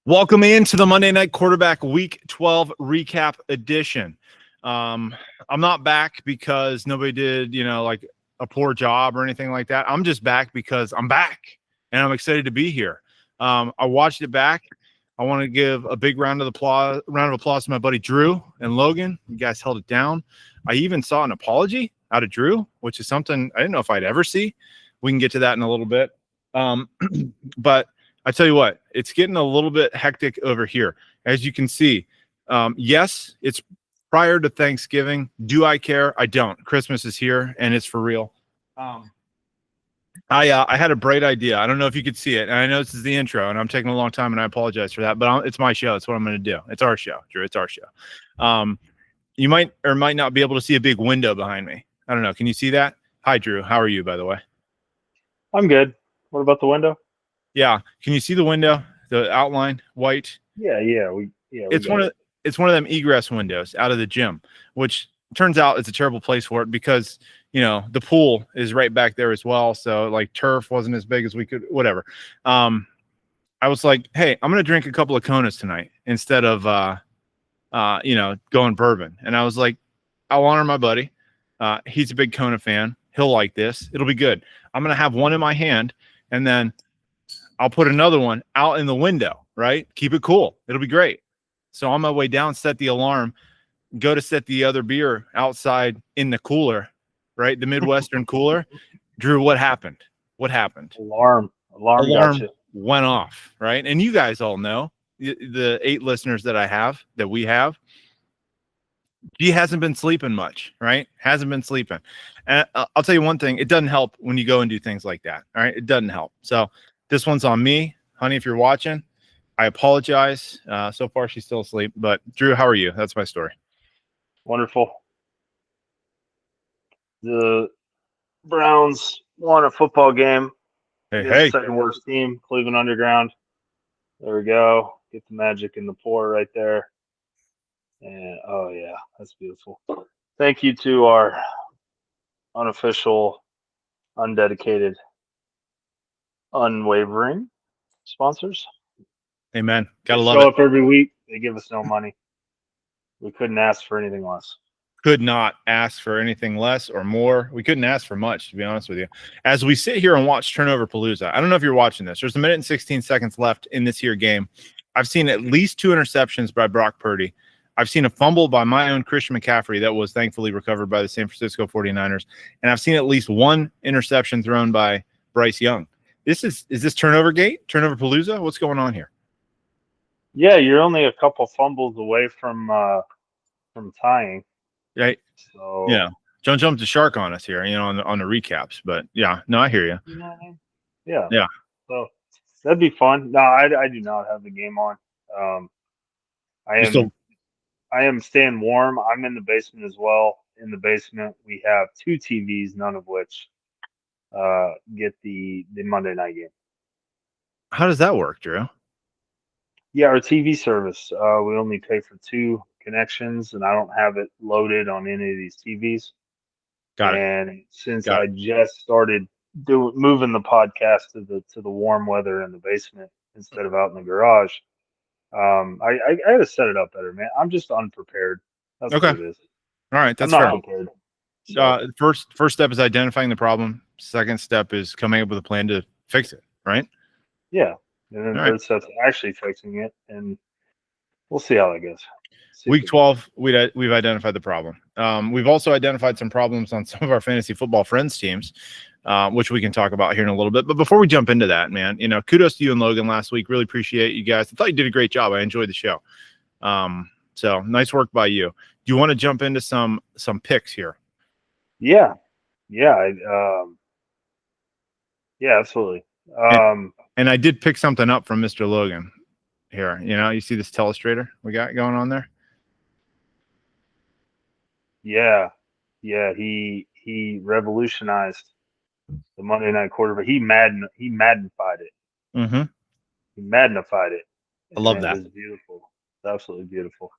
Welcome into the Monday Night Quarterback Week 12 recap edition. I'm not back because nobody did, like a poor job or anything like that. I'm just back because I'm back and I'm excited to be here. I watched it back. I want to give a big round of applause to my buddy Drew and Logan. You guys held it down. I even saw an apology out of Drew, which is something I didn't know if I'd ever see. We can get to that in a little bit. But I tell you what, it's getting a little bit hectic over here. As you can see, yes, it's prior to Thanksgiving. Do I care? I don't. Christmas is here, and it's for real. I had a bright idea. I don't know if you could see it, and I know this is the intro, and I'm taking a long time, and I apologize for that, but it's my show. It's what I'm going to do. It's our show, Drew. It's our show. You might or might not be able to see a big window behind me. I don't know. Can you see that? Hi, Drew. How are you, by the way? I'm good. What about the window? Yeah. Can you see the window? The outline, white? Yeah. It's one of them egress windows out of the gym, which turns out it's a terrible place for it because, the pool is right back there as well. So like turf wasn't as big as we could, whatever. I was like, hey, I'm going to drink a couple of Konas tonight instead of, going bourbon. And I was like, I'll honor my buddy. He's a big Kona fan. He'll like this. It'll be good. I'm going to have one in my hand and then I'll put another one out in the window, right? Keep it cool. It'll be great. So on my way down, set the alarm, go to set the other beer outside in the cooler, right? The Midwestern cooler. Drew, what happened? Alarm got you. Went off, right? And you guys all know, the 8 listeners that we have, he hasn't been sleeping much, right? Hasn't been sleeping. And I'll tell you one thing, it doesn't help when you go and do things like that, all right? It doesn't help. So this one's on me. Honey, if you're watching, I apologize. So far, she's still asleep. But, Drew, how are you? That's my story. Wonderful. The Browns won a football game. Hey. Second worst team, Cleveland Underground. There we go. Get the magic in the pour right there. And, oh, yeah, that's beautiful. Thank you to our unofficial, undedicated, unwavering sponsors. Amen. Gotta They love show it. up every week. They give us no money. We couldn't ask for anything less. Could not ask for anything less or more. We couldn't ask for much, to be honest with you. As we sit here and watch Turnover Palooza, I don't know if you're watching this. There's 1 minute and 16 seconds left in this here game. I've seen at least 2 interceptions by Brock Purdy. I've seen a fumble by my own Christian McCaffrey that was thankfully recovered by the San Francisco 49ers. And I've seen at least 1 interception thrown by Bryce Young. Is this turnover gate? Turnover Palooza? What's going on here? Yeah, you're only a couple fumbles away from tying. Right. So don't jump the shark on us here, on the recaps. But yeah, no, I hear you. You know what I mean? Yeah. Yeah. So that'd be fun. No, I do not have the game on. I am staying warm. I'm in the basement as well. In the basement, we have 2 TVs, none of which get the Monday night game. How does that work, Drew? Yeah, our TV service. We only pay for 2 connections, and I don't have it loaded on any of these TVs. Got it. And since I just started moving the podcast to the warm weather in the basement instead of out in the garage, I got to set it up better, man. I'm just unprepared. That's okay. what it is. All right, that's I'm fair. not prepared. So. First step is identifying the problem. Second step is coming up with a plan to fix it. Right? Yeah, and then third step's actually fixing it, and we'll see how that goes. Week 12, we've identified the problem. We've also identified some problems on some of our fantasy football friends teams, which we can talk about here in a little bit. But before we jump into that, man, kudos to you and Logan last week. Really appreciate you guys. I thought you did a great job. I enjoyed the show. So nice work by you. Do you want to jump into some picks here? Yeah, absolutely. And I did pick something up from Mr. Logan here. You see this telestrator we got going on there? Yeah, he revolutionized the Monday night quarterback. He maddenified it. Mm-hmm. He magnified it. I love that. It's beautiful. It's absolutely beautiful.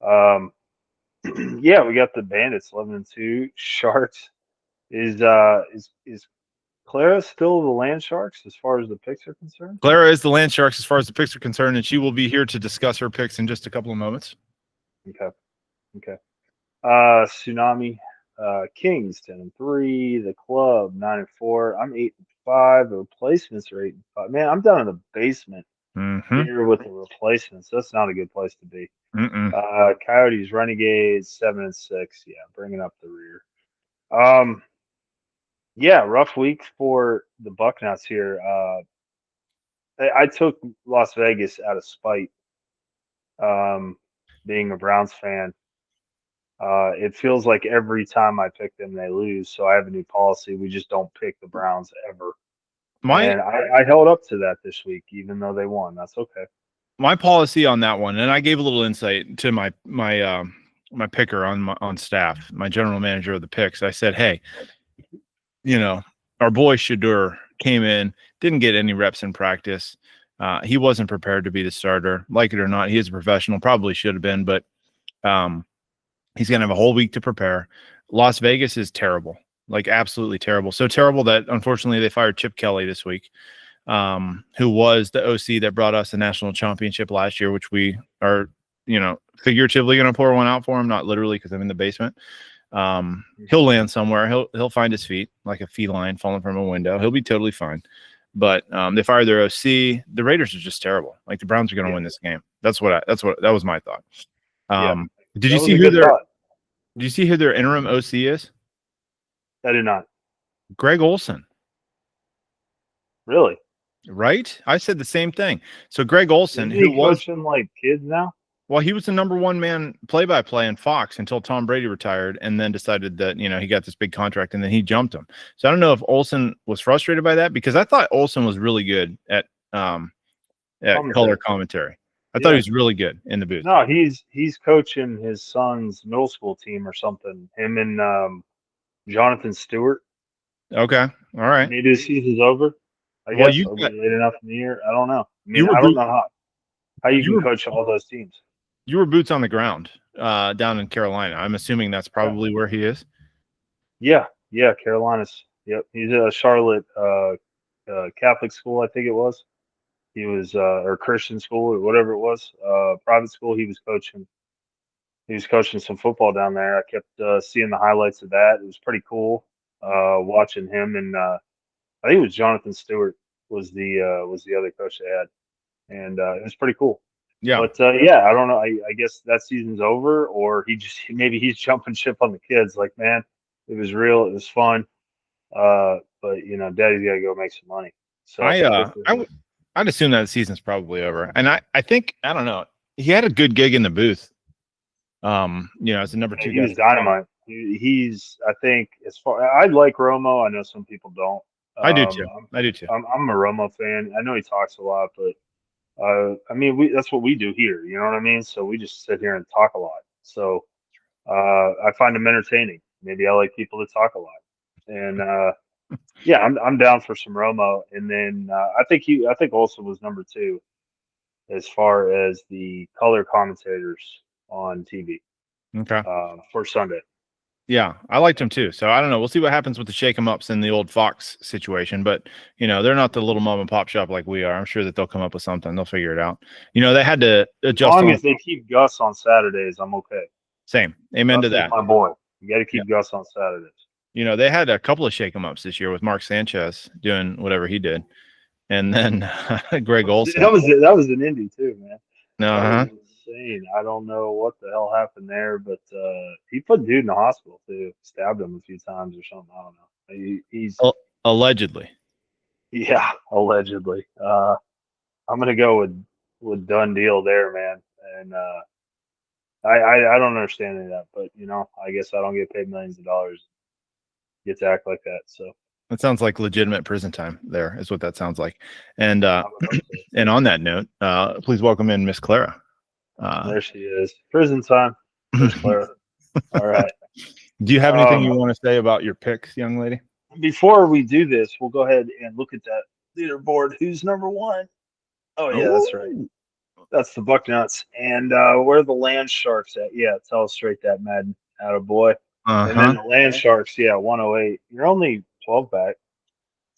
Yeah, we got the Bandits 11-2. Sharks is Clara's still the Land Sharks as far as the picks are concerned. Clara is the Land Sharks as far as the picks are concerned, and she will be here to discuss her picks in just a couple of moments. Okay. Tsunami, Kings 10-3, the club 9-4. I'm 8-5. The replacements are 8-5. Man, I'm down in the basement here with the replacements. That's not a good place to be. Coyotes, Renegades 7-6. Yeah, bringing up the rear. Yeah, rough week for the Bucknuts here. I took Las Vegas out of spite. Being a Browns fan, it feels like every time I pick them, they lose. So I have a new policy. We just don't pick the Browns ever. And I held up to that this week, even though they won. That's okay. My policy on that one, and I gave a little insight to my picker on staff, my general manager of the picks. I said, hey, our boy Shadur came in, didn't get any reps in practice. He wasn't prepared to be the starter. Like it or not, he is a professional, probably should have been, but he's going to have a whole week to prepare. Las Vegas is terrible, like absolutely terrible. So terrible that unfortunately they fired Chip Kelly this week, who was the OC that brought us the national championship last year, which we are, figuratively going to pour one out for him, not literally because I'm in the basement. He'll land somewhere. He'll find his feet like a feline falling from a window. He'll be totally fine. But they fired their OC. The Raiders are just terrible. Like the Browns are going to win this game. That was my thought. Did you see who their interim OC is? I did not. Greg Olson. Really? Right? I said the same thing. So Greg Olson, who was coaching like kids now? Well, he was the number one man play-by-play in Fox until Tom Brady retired, and then decided that he got this big contract, and then he jumped him. So I don't know if Olson was frustrated by that, because I thought Olson was really good at color commentary. I thought he was really good in the booth. No, he's coaching his son's middle school team or something. Him and Jonathan Stewart. Okay, all right. Maybe his season's over. I guess it'll be late enough in the year. I don't know. I don't know how you can coach all those teams. You were boots on the ground down in Carolina. I'm assuming that's probably where he is. Yeah, Carolina's. Yep, he's a Charlotte Catholic school, I think it was. He was or Christian school or whatever it was, private school. He was coaching some football down there. I kept seeing the highlights of that. It was pretty cool watching him, and I think it was Jonathan Stewart was the other coach they had, and it was pretty cool. Yeah, but I don't know. I guess that season's over, or maybe he's jumping ship on the kids. Like, man, it was real, it was fun, but Daddy's got to go make some money. So I'd assume that the season's probably over, and I think, I don't know, he had a good gig in the booth. As a number 2 guy. He was dynamite. He's, I think, as far, I like Romo. I know some people don't. I do too. I'm a Romo fan. I know he talks a lot, but that's what we do here. You know what I mean? So we just sit here and talk a lot. So I find him entertaining. Maybe I like people that talk a lot. And I'm down for some Romo. And then I think Olsen was number 2 as far as the color commentators on TV. Okay. For Sunday. Yeah, I liked him too. So I don't know. We'll see what happens with the shake 'em ups in the old Fox situation. But they're not the little mom and pop shop like we are. I'm sure that they'll come up with something. They'll figure it out. They had to adjust. As long as they keep Gus on Saturdays, I'm okay. Same. Amen to that. My boy, you got to keep Gus on Saturdays. They had a couple of shake 'em ups this year with Mark Sanchez doing whatever he did, and then Greg Olson. That was an Indy too, man. Insane. I don't know what the hell happened there, but he put dude in the hospital too. Stabbed him a few times or something. I don't know. He's allegedly. Yeah, allegedly. I'm gonna go with done deal there, man. And I don't understand any of that, but I guess I don't get paid millions of dollars. Get to act like that. So that sounds like legitimate prison time. There is what that sounds like. And and on that note, please welcome in Miss Clara. There she is. Prison time. Miss Clara. All right. Do you have anything you want to say about your picks, young lady? Before we do this, we'll go ahead and look at that leaderboard. Who's number 1? Oh yeah, that's right. That's the Bucknuts. And where are the Land Sharks at? Yeah, tell us straight that, Madden. Attaboy. And then the Land Sharks, 108. You're only 12 back.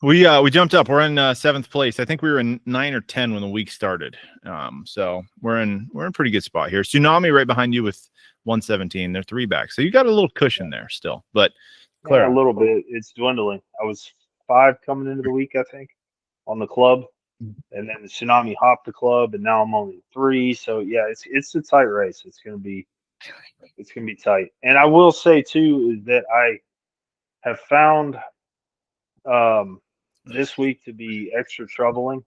We jumped up. We're in 7th place. I think we were in 9 or 10 when the week started. So we're in a pretty good spot here. Tsunami right behind you with 117. They're 3 back. So you got a little cushion there still. But Clara, Yeah, a little bit. It's dwindling. I was 5 coming into the week, I think, on the club, and then the Tsunami hopped the club, and now I'm only 3. So yeah, it's a tight race. It's gonna be tight. And I will say too is that I have found this week to be extra troubling.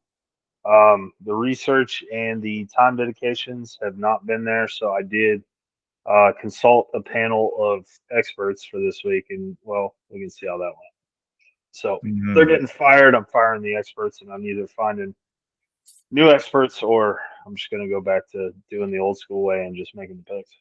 The research and the time dedications have not been there, so I did consult a panel of experts for this week, and well, we can see how that went. So they're getting fired. I'm firing the experts, and I'm either finding new experts or I'm just going to go back to doing the old school way and just making the picks.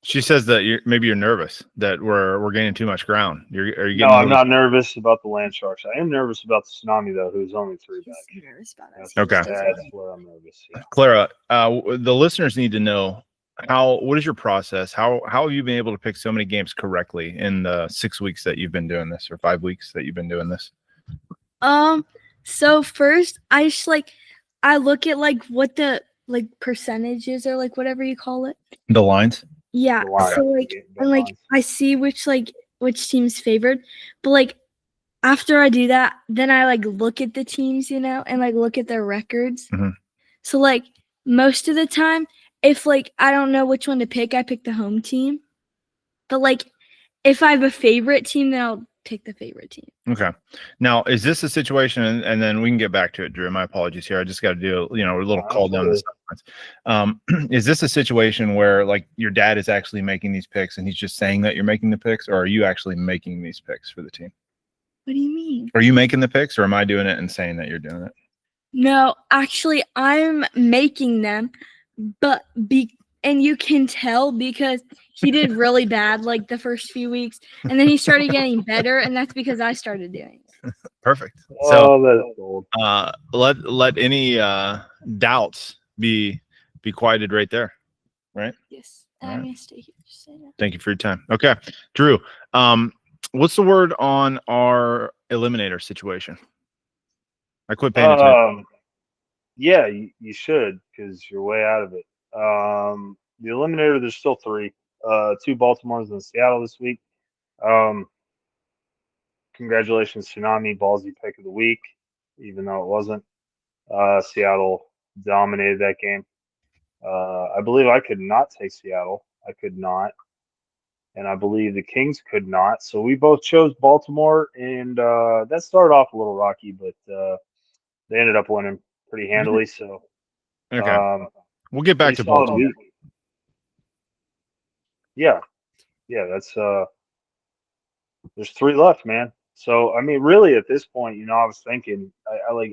She says that maybe you're nervous that we're gaining too much ground. Are you getting? No, I'm not nervous about the land sharks. I am nervous about the Tsunami though, who's only 3 back. Nervous about us. Okay. That's where I'm nervous. Yeah. Clara, the listeners need to know what is your process? How have you been able to pick so many games correctly in the 6 weeks that you've been doing this, or 5 weeks that you've been doing this? So first I just I look at what the percentages or whatever you call it. The lines. Yeah. Wow. So and I see which team's favored, but after I do that, then I look at the teams, and look at their records. Mm-hmm. So most of the time, if I don't know which one to pick, I pick the home team. But if I have a favorite team, then I'll pick the favorite team. Okay. Now, is this a situation, and then we can get back to it, Drew? My apologies here. I just got to do a little call down the sidelines. Is this a situation where your dad is actually making these picks and he's just saying that you're making the picks, or are you actually making these picks for the team? What do you mean? Are you making the picks, or am I doing it and saying that you're doing it? No, actually, I'm making them, and you can tell because he did really bad the first few weeks, and then he started getting better, and that's because I started doing it. Perfect. Oh, that's old. Let any doubts be quieted right there, right? Yes, I'm gonna stay here. Just say that. Thank you for your time. Okay, Drew. What's the word on our eliminator situation? I quit paying attention. Yeah, you should, because you're way out of it. The eliminator, there's still 3. 2 Baltimores and Seattle this week. Congratulations, Tsunami, ballsy pick of the week, even though it wasn't. Seattle dominated that game. I believe I could not take Seattle. I could not. And I believe the Kings could not. So we both chose Baltimore, and that started off a little rocky, but they ended up winning pretty handily. So okay, we'll get back to Baltimore. Yeah, that's there's 3 left, man. So I mean, really, at this point, I was thinking,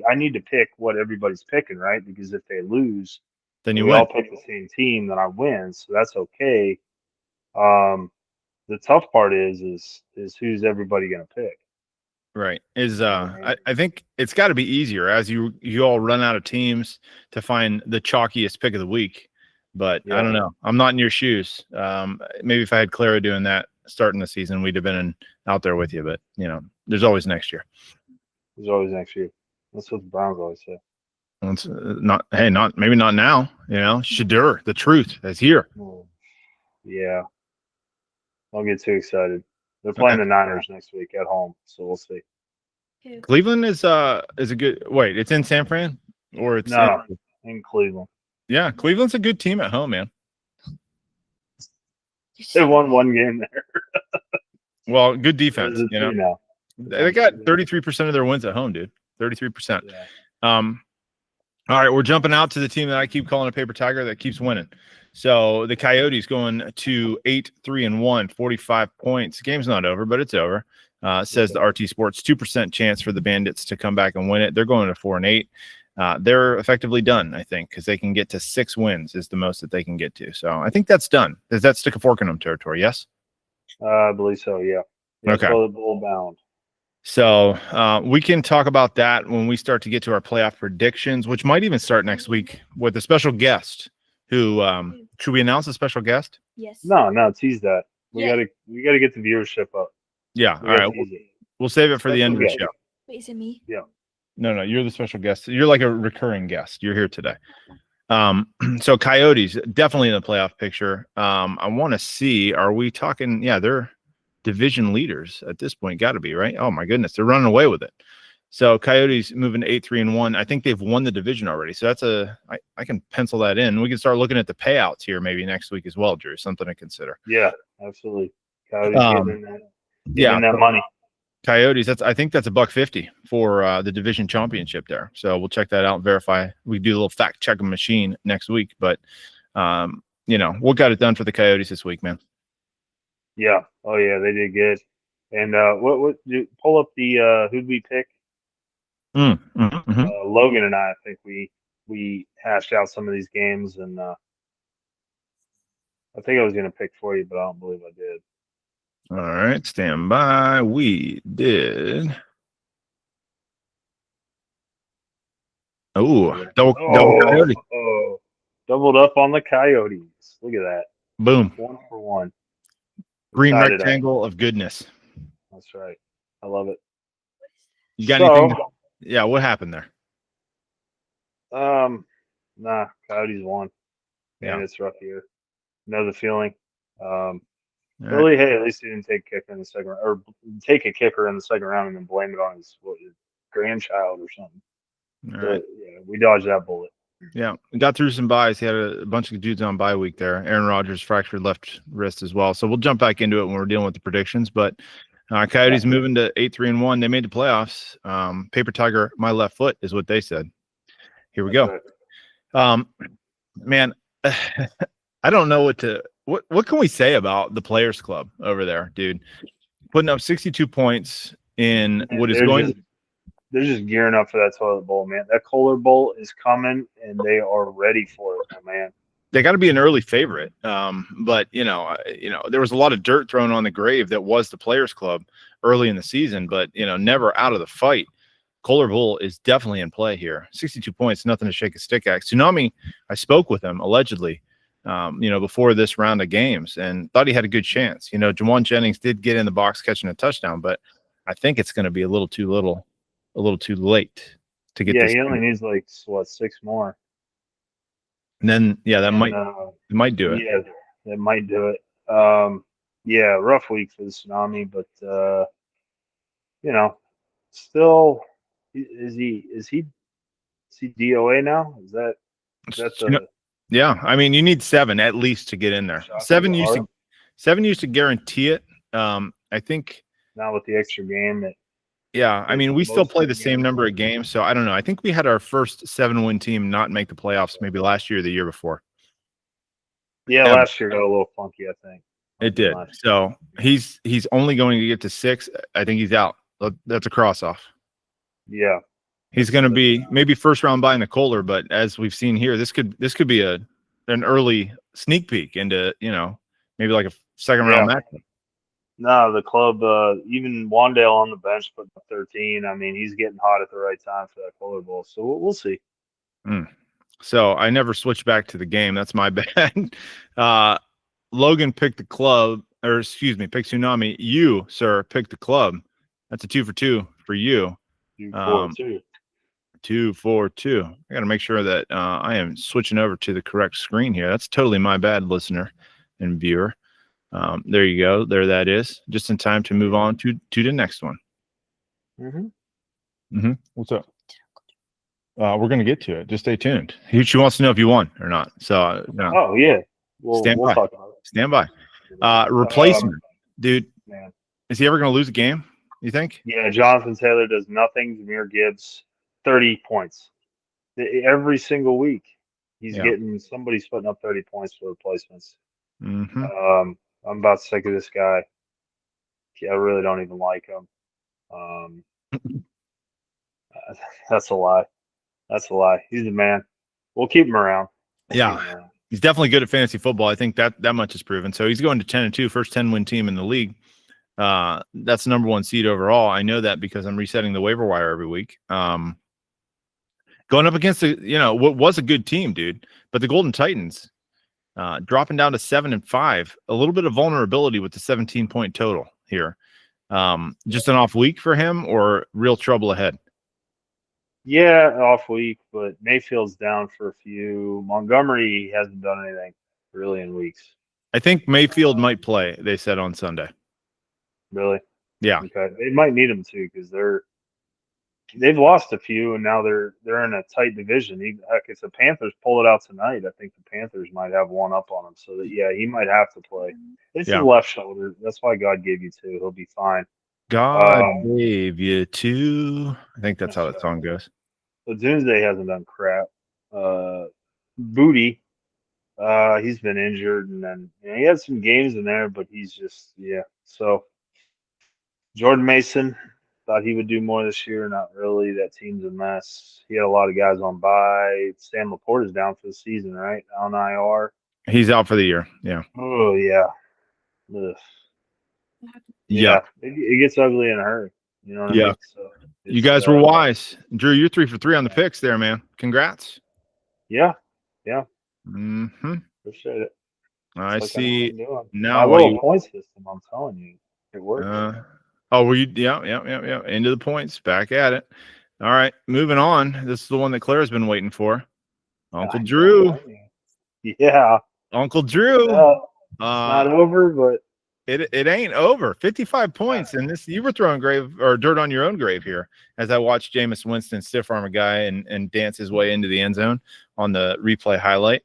I need to pick what everybody's picking, right? Because if they lose, then we all pick the same team, then I win. So that's okay. The tough part is who's everybody gonna pick? Right. I think it's got to be easier as you all run out of teams to find the chalkiest pick of the week. But yeah. I don't know. I'm not in your shoes. Maybe if I had Clara doing that starting the season, we'd have been out there with you. But there's always next year. There's always next year. That's what the Browns always say. It's maybe not now. Shadur, the truth is here. Yeah. Don't get too excited. They're playing the Niners next week at home, so we'll see. Cleveland is a good. Wait, it's in San Fran, or it's in Cleveland. Yeah, Cleveland's a good team at home, man. They won 1 game there. Well, good defense. They got 33% of their wins at home, dude. 33%. Yeah. All right, we're jumping out to the team that I keep calling a paper tiger that keeps winning. So the Coyotes going to 8-3-1, 45 points. Game's not over, but it's over. Says the RT Sports, 2% chance for the Bandits to come back and win it. They're going to 4-8. They're effectively done, I think, because they can get to 6 wins is the most that they can get to. So I think that's done. Does that stick a fork in them territory? Yes? I believe so, yeah. Okay. Bowl bound. So we can talk about that when we start to get to our playoff predictions, which might even start next week with a special guest. Who should we announce a special guest? Yes. No, tease that. We gotta get the viewership up. Yeah. All right. We'll save it for the end of the show. Wait, is it me? Yeah. No, you're the special guest. You're like a recurring guest. You're here today. So Coyotes definitely in the playoff picture. I want to see, are we talking? Yeah, they're division leaders at this point. Got to be, right? Oh my goodness, they're running away with it. So Coyotes moving to 8-3-1. I think they've won the division already. So that's I can pencil that in. We can start looking at the payouts here maybe next week as well, Drew. Something to consider. Yeah, absolutely. Coyotes getting Yeah, that money. Coyotes. I think that's $1.50 for the division championship there. So we'll check that out and verify. We do a little fact checking machine next week, but what got it done for the Coyotes this week, man? Yeah. Oh yeah, they did good. And what pull up the who'd we pick? Logan and I think we hashed out some of these games, and I think I was going to pick for you, but I don't believe I did. All right, stand by. We did. Double Coyote. Doubled up on the Coyotes. Look at that. Boom. 1 for 1. Green rectangle of goodness. That's right. I love it. You got anything? Yeah, what happened there? Nah, Coyotes won. Man, it's rough here. Know the feeling. Really, hey, at least he didn't take a kicker in the second round, or take a kicker in the second round and then blame it on his grandchild or something. But, yeah, we dodged that bullet. Yeah, we got through some buys. He had a bunch of dudes on bye week there. Aaron Rodgers fractured left wrist as well. So we'll jump back into it when we're dealing with the predictions. But Coyotes moving to 8-3-1. They made the playoffs. Paper Tiger, my left foot is what they said. Here we go. Right. Man, I don't know what can we say about the Players Club over there, dude? Putting up 62 points in what is going. They're just gearing up for that toilet bowl, man. That Kohler Bowl is coming, and they are ready for it, man. They got to be an early favorite, but there was a lot of dirt thrown on the grave that was the Players Club early in the season, but never out of the fight. Kohler Bowl is definitely in play here. 62 points, nothing to shake a stick at. Tsunami, I spoke with him allegedly, before this round of games, and thought he had a good chance. Jawan Jennings did get in the box catching a touchdown, but I think it's going to be a little too late to get. Yeah, he only needs 6 more. And then that might do it. Yeah, that might do it. Yeah, rough week for the Tsunami, but still, is he DOA now? Is that yeah, I mean, you need 7 at least to get in there. 7 used to guarantee it. I think now with the extra game. Yeah, I mean, we still play the same number of games, so I don't know. I think we had our first 7-win team not make the playoffs maybe last year or the year before. Yeah, last year got a little funky, I think. It did. So he's only going to get to 6. I think he's out. That's a cross-off. Yeah. He's going to be maybe first round bye in the Kohler, but as we've seen here, this could be an early sneak peek into, maybe like a second round match. No, the club, even Wandale on the bench put 13. I mean, he's getting hot at the right time for that Kohler Bowl. So we'll see. So I never switched back to the game. That's my bad. Logan picked the club, or excuse me, picked Tsunami. You, sir, picked the club. That's a 2 for 2 for you. 2 for 2. 2 for 2. I got to make sure that I am switching over to the correct screen here. That's totally my bad, listener and viewer. There you go. There that is. Just in time to move on to the next one. What's up? We're going to get to it. Just stay tuned. She wants to know if you won or not. So, Oh, yeah. We'll talk about it. Stand by. Replacement. Dude, man. Is he ever going to lose a game, you think? Yeah, Jonathan Taylor does nothing. Jameer Gibbs, 30 points. Every single week, he's getting – somebody's putting up 30 points for replacements. I'm about sick of this guy. I really don't even like him. That's a lie. That's a lie. He's the man. We'll keep him around. He's definitely good at fantasy football. I think that much is proven. So he's going to 10-2, first 10-win team in the league. That's the number 1 seed overall. I know that because I'm resetting the waiver wire every week. Going up against what was a good team, dude, but the Golden Titans dropping down to 7-5. A little bit of vulnerability with the 17-point total here. Just an off week for him or real trouble ahead? Yeah, off week, but Mayfield's down for a few. Montgomery hasn't done anything really in weeks. I think Mayfield might play, they said on Sunday. Really? Yeah. Okay. They might need him too because they've lost a few and now they're in a tight division. Heck, if the Panthers pull it out tonight, I think the Panthers might have one up on him. So that yeah, he might have to play. It's Yeah. the left shoulder. That's why God gave you two. He'll be fine. God gave you two. I think that's how that so- song goes. So Doomsday hasn't done crap. Booty, he's been injured, and then he had some games in there, but he's just So Jordan Mason thought he would do more this year. Not really. That team's a mess. He had a lot of guys on bye. Sam Laporte is down for the season, right? On IR. He's out for the year. Yeah. Oh yeah. Ugh. Yeah. It gets ugly in a hurry. You know what I mean? So You guys were wise. Drew, you're 3 for 3 on the picks there, man. Congrats. Yeah. Mm-hmm. Appreciate it. I It's like see. I know Now my little point system, I'm telling you, it works. Were you? Yeah. Into the points. Back at it. All right. Moving on. This is the one that Claire's been waiting for. Uncle Drew. Yeah. Uncle Drew. It's not over, but it ain't over. 55 points. And this, you were throwing dirt on your own grave here as I watched Jameis Winston stiff arm a guy and dance his way into the end zone on the replay highlight.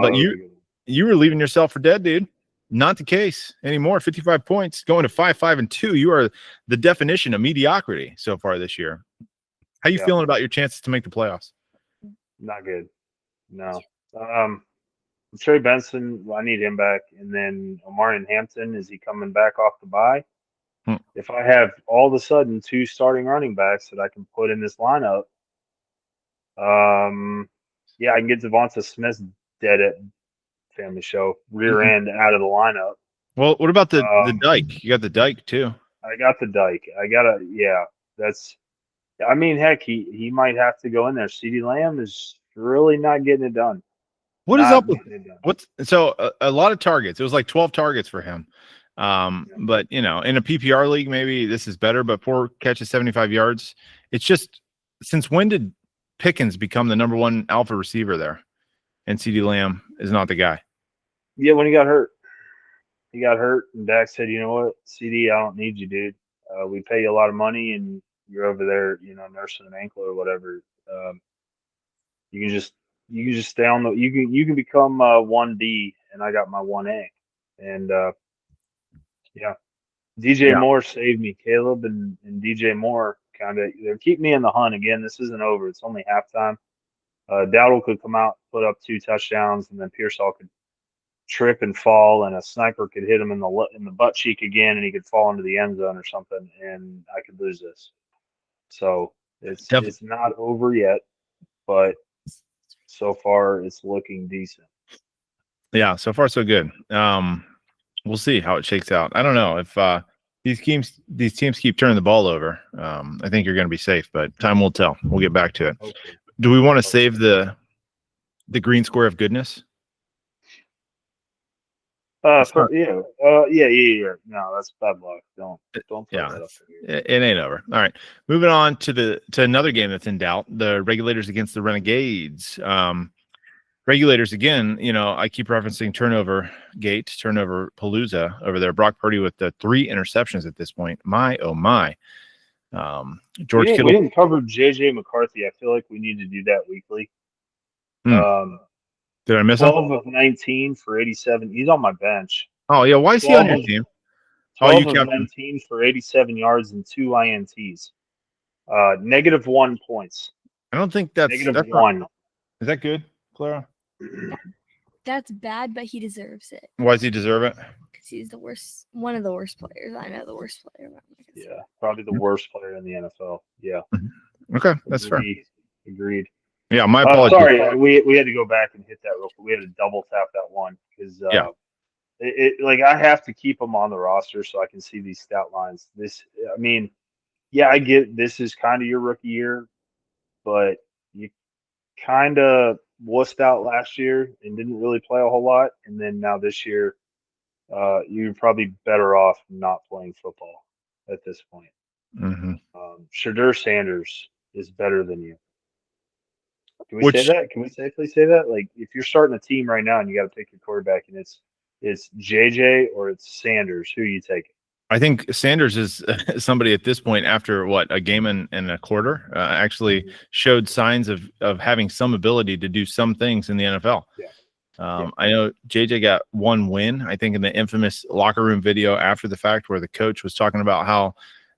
But you were leaving yourself for dead, dude. Not the case anymore. 55 points going to 5-5-2. You are the definition of mediocrity so far this year. How you feeling about your chances to make the playoffs? Not good. No. Trey Benson, I need him back. And then Omarion Hampton, is he coming back off the bye? If I have all of a sudden 2 starting running backs that I can put in this lineup, I can get Devonta Smith dead at Family Show, rear end out of the lineup. Well, what about the Dyke? You got the Dyke too. I got the Dyke. Heck, he might have to go in there. CeeDee Lamb is really not getting it done. What is up with a lot of targets? It was like 12 targets for him. But in a PPR league, maybe this is better, but 4 catches, 75 yards. It's just, since when did Pickens become the number 1 alpha receiver there? And CeeDee Lamb is not the guy. Yeah, when he got hurt. He got hurt, and Dak said, you know what, CD, I don't need you, dude. We pay you a lot of money, and you're over there, nursing an ankle or whatever. You can just stay on the. You can become 1B, and I got my 1A, and DJ Moore saved me. Caleb and DJ Moore they're keeping me in the hunt again. This isn't over. It's only halftime. Dowdle could come out, put up 2 touchdowns, and then Pearsall could trip and fall, and a sniper could hit him in the butt cheek again, and he could fall into the end zone or something, and I could lose this. So it's not over yet, but so far it's looking decent. Yeah, so far so good. We'll see how it shakes out. I don't know if these teams keep turning the ball over. I think you're going to be safe, but time will tell. We'll get back to it. Okay. Do we want to save the green square of goodness? Yeah. No, that's bad luck. Don't put that up here. It ain't over. All right. Moving on to another game that's in doubt. The Regulators against the Renegades. Regulators again, I keep referencing turnover palooza over there. Brock Purdy with the 3 interceptions at this point. My, oh my. George Kittle. We didn't cover JJ McCarthy. I feel like we need to do that weekly. Did I miss 12 of 19 for 87. He's on my bench. Oh, yeah. Why is he on your team? 12 of 19 for 87 yards and 2 INTs. -1 points. I don't think that's -1. Is that good, Clara? That's bad, but he deserves it. Why does he deserve it? Because he's one of the worst players. I know the worst player. Yeah, probably the worst player in the NFL. Yeah. Okay, that's fair. Agreed. Yeah, my apologies. Sorry, we had to go back and hit that real quick. We had to double tap that one because I have to keep them on the roster so I can see these stat lines. I get this is kind of your rookie year, but you kind of wussed out last year and didn't really play a whole lot, and then now this year, you're probably better off not playing football. at this point. Mm-hmm. Shadur Sanders is better than you. Can we Which say that? Can we safely say that? Like, if you're starting a team right now and you got to pick your quarterback, and it's JJ or it's Sanders, who are you taking? I think Sanders is somebody at this point, after what, a game and a quarter, actually showed signs of having some ability to do some things in the NFL. Yeah. I know JJ got one win, I think, in the infamous locker room video after the fact, where the coach was talking about how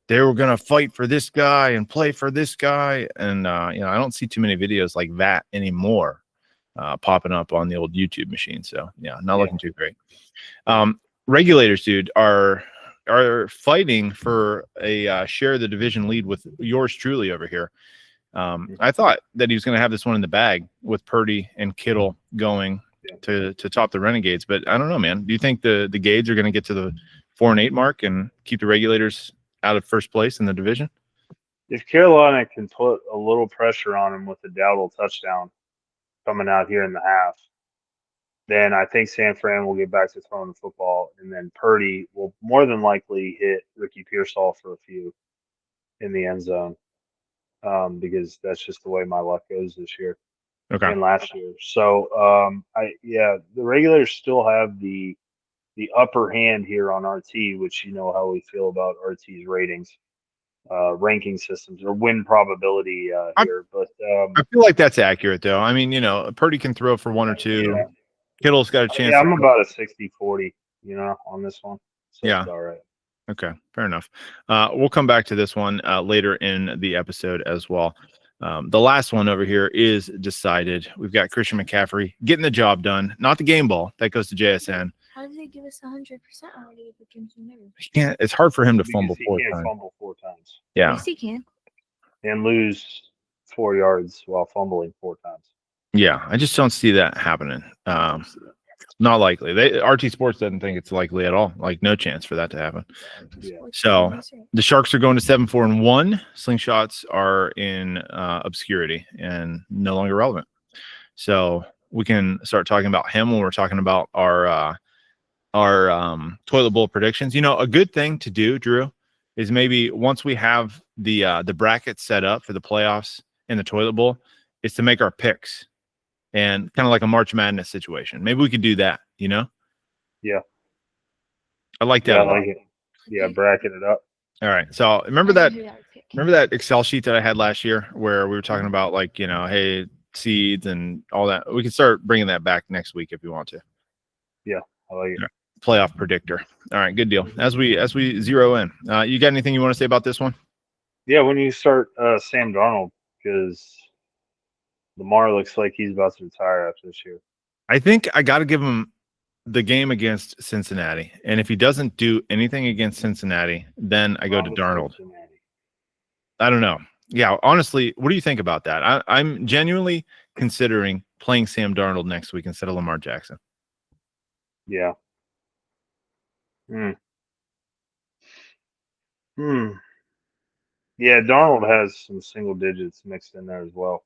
they were going to fight for this guy and play for this guy. And, I don't see too many videos like that anymore popping up on the old YouTube machine. So, not looking too great. Regulators, dude, are fighting for a share of the division lead with yours truly over here. I thought that he was going to have this one in the bag with Purdy and Kittle going to top the Renegades, but I don't know, man. Do you think the Gades are going to get to the 4-8 mark and keep the Regulators out of first place in the division? If Carolina can put a little pressure on him with a Dowdle touchdown coming out here in the half, then I think San Fran will get back to throwing the football, and then Purdy will more than likely hit Ricky Pearsall for a few in the end zone, because that's just the way my luck goes this year and last year. So, the Regulators still have the upper hand here on RT, which you know how we feel about RT's ratings, ranking systems, or win probability here. But I feel like that's accurate, though. I mean, Purdy can throw for one or two. Yeah. Kittle's got a chance. Yeah, I'm about a 60-40, on this one. So Yeah. it's all right. Okay, fair enough. We'll come back to this one later in the episode as well. The last one over here is decided. We've got Christian McCaffrey getting the job done. Not the game ball. That goes to JSN. How did they give us 100% already if it comes from He can't. It's hard for him to Because fumble he 4 can't times. fumble 4 times Yeah. Yes, he can. and lose 4 yards while fumbling 4 times. Yeah, I just don't see that happening. Not likely. RT Sports doesn't think it's likely at all. Like, no chance for that to happen. Yeah. So the Sharks are going to 7-4-1. Slingshots are in obscurity and no longer relevant. So we can start talking about him when we're talking about our toilet bowl predictions. A good thing to do, Drew, is maybe once we have the bracket set up for the playoffs in the toilet bowl, is to make our picks. And kind of like a March Madness situation. Maybe we could do that, Yeah. I like that. Yeah, I like it. Yeah, bracket it up. All right. So remember that Excel sheet that I had last year where we were talking about, like, hey, seeds and all that. We can start bringing that back next week if you want to. Yeah, I like it. Playoff predictor. All right, good deal. As we zero in, you got anything you want to say about this one? Yeah, when you start Sam Darnold, because Lamar looks like he's about to retire after this year. I think I got to give him the game against Cincinnati. And if he doesn't do anything against Cincinnati, then I go to Darnold. Cincinnati. I don't know. Yeah, honestly, what do you think about that? I'm genuinely considering playing Sam Darnold next week instead of Lamar Jackson. Yeah. Yeah, Darnold has some single digits mixed in there as well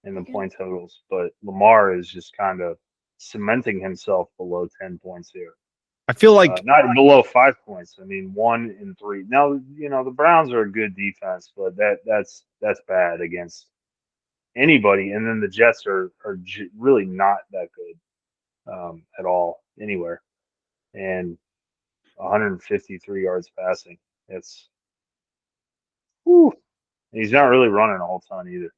in the point totals, but Lamar is just kind of cementing himself below 10 points here. I feel like not below 5 points. I mean, 1 in 3. Now, the Browns are a good defense, but that's bad against anybody. And then the Jets are really not that good at all anywhere. And 153 yards passing. He's not really running a whole ton either.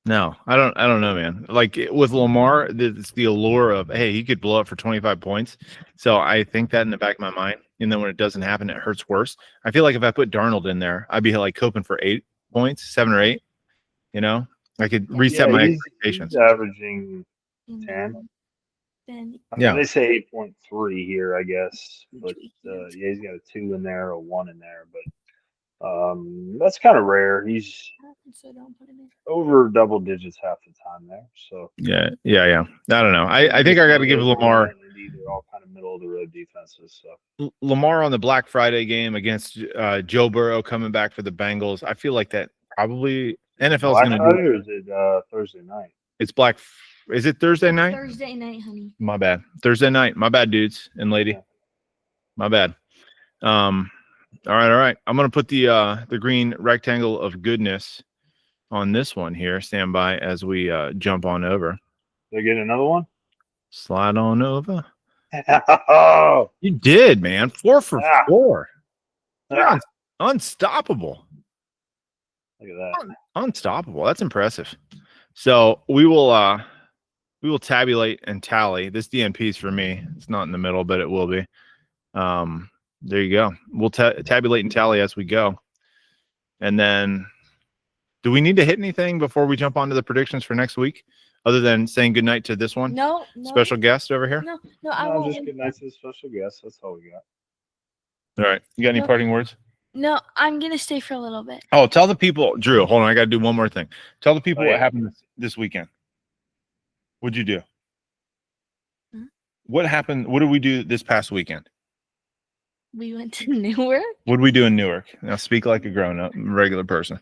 no, I don't know, man. Like with Lamar, it's the allure of, hey, he could blow up for 25 points. So I think that in the back of my mind. And then when it doesn't happen, it hurts worse. I feel like if I put Darnold in there, I'd be like hoping for 8 points, 7 or 8. I could reset my expectations. He's averaging 10. Yeah. They say 8.3 here, I guess. But he's got a 2 in there, a 1 in there. But that's kind of rare. He's over double digits half the time there. So yeah. I don't know. I think I got to give Lamar. They're all kind of middle of the road defenses. So Lamar on the Black Friday game against Joe Burrow coming back for the Bengals. I feel like that probably NFL's going to do. Or is it Thursday night? It's Is it Thursday night? Thursday night, honey. My bad. Thursday night. My bad, dudes and lady. Yeah. My bad. All right. I'm gonna put the green rectangle of goodness on this one here. Stand by as we jump on over. Did I get another one? Slide on over. Oh, You did, man. 4 for Ah. 4. You're ah, unstoppable. look at that. Unstoppable. That's impressive. So we will tabulate and tally. This DNP is for me. It's not in the middle, but it will be. There you go. We'll tabulate and tally as we go. And then, do we need to hit anything before we jump onto the predictions for next week, other than saying goodnight to this one? No. Special guest over here. No, I No, won't. just good night to the special guest. That's all we got. All right. You got any No. parting words? No, I'm gonna stay for a little bit. Oh, tell the people, Drew. Hold on, I got to do one more thing. Tell the people Oh, yeah. what happened this weekend. What'd you do? Hmm? What happened? What did we do this past weekend? We went to Newark. What did we do in Newark? Now speak like a grown-up, regular person.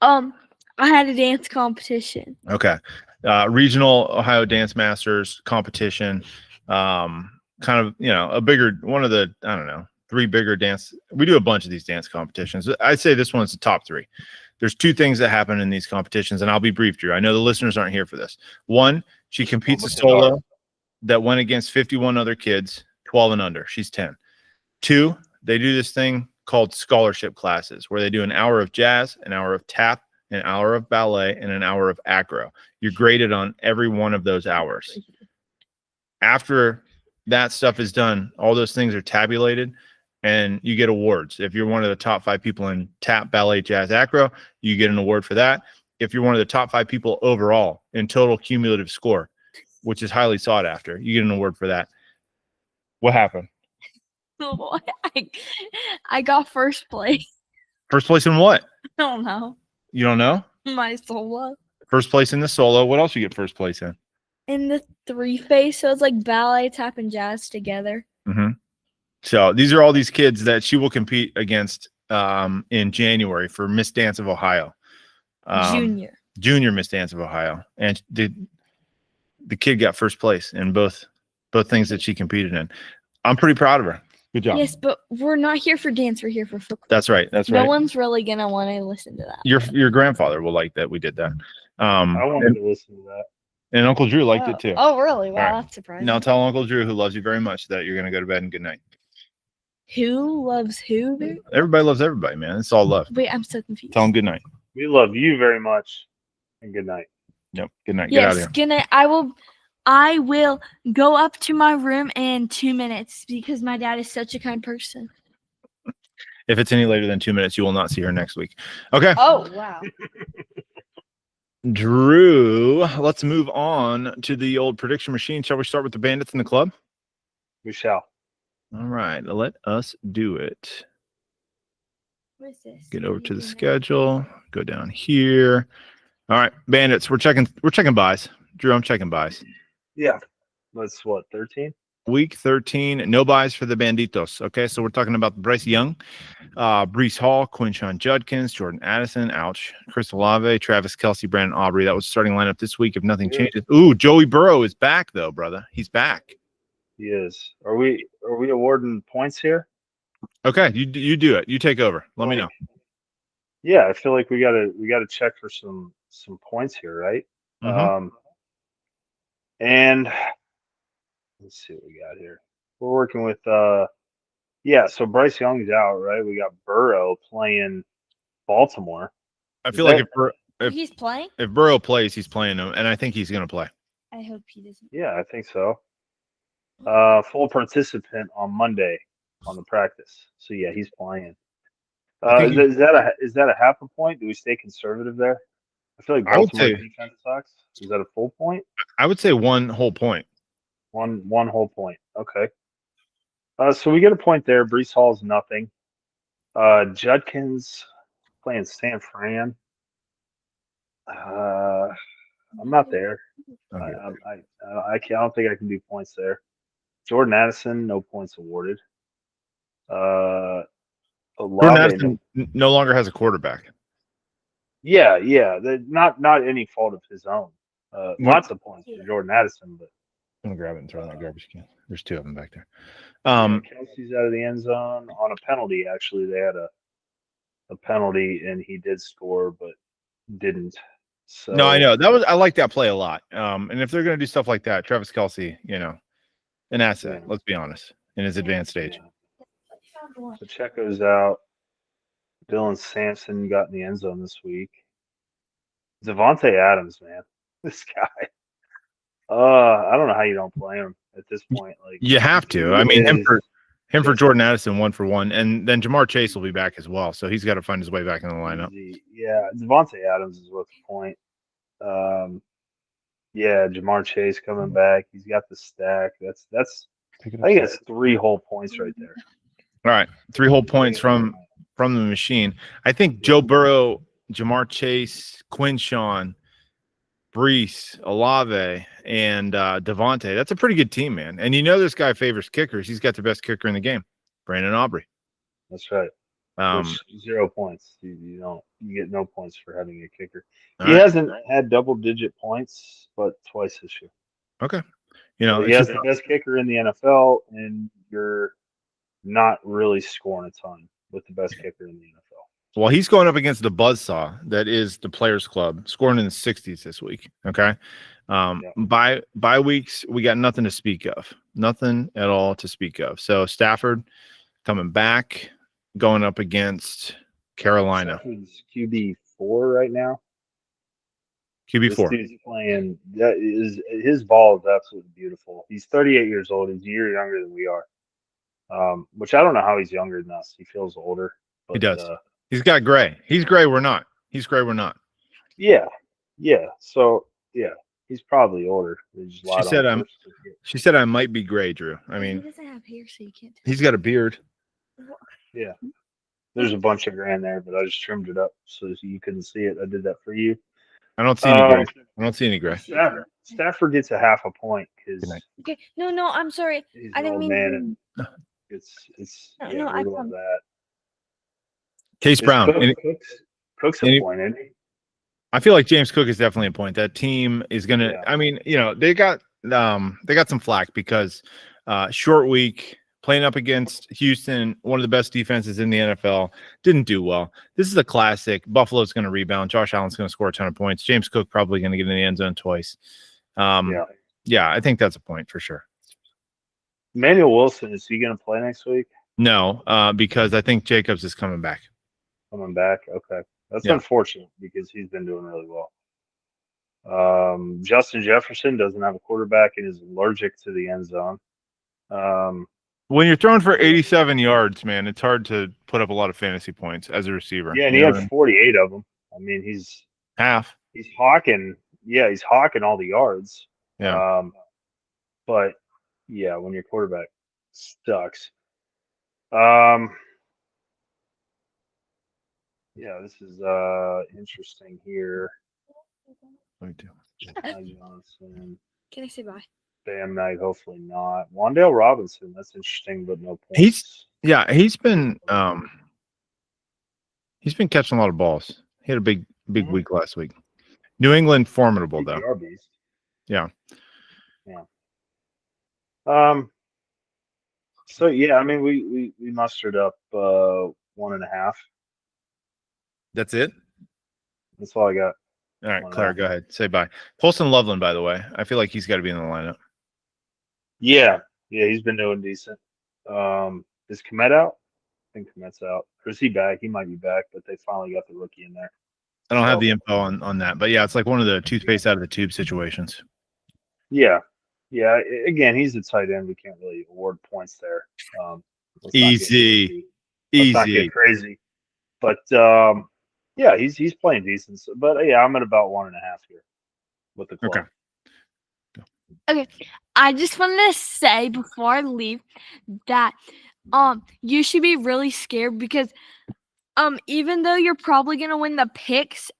I had a dance competition. Okay. Regional Ohio Dance Masters competition. Kind of, a bigger one of the, I don't know, 3 bigger dance. We do a bunch of these dance competitions. I'd say this one's the top 3. There's 2 things that happen in these competitions, and I'll be brief, Drew. I know the listeners aren't here for this. One, she competes a solo that went against 51 other kids, 12 and under. She's 10. 2, they do this thing called scholarship classes, where they do an hour of jazz, an hour of tap, an hour of ballet, and an hour of acro. You're graded on every one of those hours. After that stuff is done, all those things are tabulated, and you get awards. If you're one of the top 5 people in tap, ballet, jazz, acro, you get an award for that. If you're one of the top 5 people overall in total cumulative score, which is highly sought after, you get an award for that. What happened? I got first place. First place in what? I don't know. You don't know? My solo. First place in the solo. What else you get first place in? In the 3-phase, so it's like ballet, tap, and jazz together. Mm-hmm. So these are all these kids that she will compete against in January for Miss Dance of Ohio. Junior Miss Dance of Ohio. And the kid got first place in both things that she competed in. I'm pretty proud of her. Good job. Yes, but we're not here for dance. We're here for football. That's right. No one's really going to want to listen to that. Your grandfather will like that we did that. I wanted to listen to that. And Uncle Drew liked it too. Oh, really? Wow, right. That's surprising. Now tell Uncle Drew, who loves you very much, that you're going to go to bed and good night. Who loves who? Dude? Everybody loves everybody, man. It's all love. Wait, I'm so confused. Tell him good night. We love you very much, and good night. Yep. Good night. Yes, Get out of here. good night. I will go up to my room in 2 minutes because my dad is such a kind person. If it's any later than 2 minutes, you will not see her next week. Okay. Oh, wow. Drew, let's move on to the old prediction machine. Shall we start with the Bandits in the club? We shall. All right. Let us do it. What is this? Get over to the schedule. Go down here. All right. Bandits, we're checking buys. Drew, I'm checking buys. Yeah. That's what, 13? Week 13, no buys for the Banditos. Okay, so we're talking about Bryce Young, Breece Hall, Quinshon Judkins, Jordan Addison, ouch, Chris Olave, Travis Kelce, Brandon Aubrey. That was starting lineup this week if nothing changes. Ooh, Joey Burrow is back though, brother. He's back. He is. Are we awarding points here? Okay, you do it. You take over. Let me know. Yeah, I feel like we gotta check for some points here, right? Mm-hmm. And let's see what we got here. We're working with so Bryce Young's out, right? We got Burrow playing Baltimore. I feel like if he's playing? If Burrow plays, he's playing him, and I think he's gonna play. I hope he doesn't. Yeah, I think so. Full participant on Monday on the practice. So yeah, he's playing. Is that a half a point? Do we stay conservative there? I feel like Baltimore defense sucks. Is that a full point? I would say 1 whole point. One whole point. Okay. So we get a point there. Breece Hall's nothing. Judkins playing San Fran. I'm not there. Okay. I don't think I can do points there. Jordan Addison, no points awarded. Jordan Addison no longer has a quarterback. Yeah. Not any fault of his own. Lots of points for Jordan Addison, but I'm gonna grab it and throw it in that garbage can. There's 2 of them back there. Kelsey's out of the end zone on a penalty. Actually, they had a penalty, and he did score, but didn't. So No, I know I like that play a lot. And if they're gonna do stuff like that, Travis Kelce, an asset. Let's be honest, in his advanced stage. Pacheco's out. Dylan Sampson got in the end zone this week. Devontae Adams, man, this guy. I don't know how you don't play him at this point. Like You have to. I mean, him for Jordan Addison 1-for-1, and then Jamar Chase will be back as well, so he's got to find his way back in the lineup. Yeah, Devontae Adams is worth the point. Yeah, Jamar Chase coming back. He's got the stack. That's. I think that's 3 whole points right there. All right, 3 whole points from the machine. I think Joe Burrow, Jamar Chase, Quinshawn, Brees, Olave, and Devontae. That's a pretty good team, man. And this guy favors kickers. He's got the best kicker in the game, Brandon Aubrey. That's right. 0 points. You get no points for having a kicker. He right. hasn't had double-digit points, but twice this year. Okay. He has the best kicker in the NFL, and you're not really scoring a ton with the best kicker in the NFL. Well, he's going up against the buzzsaw that is the Players Club, scoring in the 60s this week. Okay. Bye weeks, we got nothing to speak of. Nothing at all to speak of. So Stafford coming back, going up against Carolina. He's QB4 right now. QB4. This dude's playing. His ball is absolutely beautiful. He's 38 years old. He's a year younger than we are. Which I don't know how he's younger than us. He feels older. But, he does. He's got gray. He's gray. We're not. He's gray. We're not. Yeah. So he's probably older. She said I might be gray, Drew. I mean, he doesn't have hair, so you can't. He's got a beard. Yeah. There's a bunch of gray in there, but I just trimmed it up so you couldn't see it. I did that for you. I don't see any gray. I don't see any gray. Stafford gets a half a point because. Okay. No, I'm sorry. I didn't mean. Man, it's no, I love that. Case Brown. Cook's a point, isn't he? I feel like James Cook is definitely a point. That team is gonna. Yeah. I mean, they got some flack because short week. Playing up against Houston, one of the best defenses in the NFL, didn't do well. This is a classic. Buffalo's going to rebound. Josh Allen's going to score a ton of points. James Cook probably going to get in the end zone twice. Yeah, I think that's a point for sure. Emmanuel Wilson, is he going to play next week? No, because I think Jacobs is coming back. Coming back? Okay. That's unfortunate because he's been doing really well. Justin Jefferson doesn't have a quarterback and is allergic to the end zone. When you're throwing for 87 yards, man, it's hard to put up a lot of fantasy points as a receiver. Yeah, and he had 48 of them. I mean, he's half. He's hawking. Yeah, he's hawking all the yards. Yeah. But yeah, when your quarterback sucks. Yeah, this is interesting here. Me too. Johnson. Can I say bye? Bam Knight, hopefully not. Wan'Dale Robinson, that's interesting, but no points. He's been catching a lot of balls. He had a big week last week. New England formidable though. Yeah. So yeah, I mean we mustered up 1.5. That's it? That's all I got. All right, Claire, go ahead. Say bye. Colson Loveland, by the way. I feel like he's got to be in the lineup. Yeah, he's been doing decent. Is Komet out? I think Komet's out. Or is he back? He might be back, but they finally got the rookie in there. I don't have the info on that, but yeah, it's like one of the toothpaste out of the tube situations. Yeah. Again, he's a tight end. We can't really award points there. Easy. Let's not get crazy. But yeah, he's playing decent. But yeah, I'm at about 1.5 here with the club. Okay. I just wanted to say before I leave that you should be really scared because even though you're probably gonna win the picks,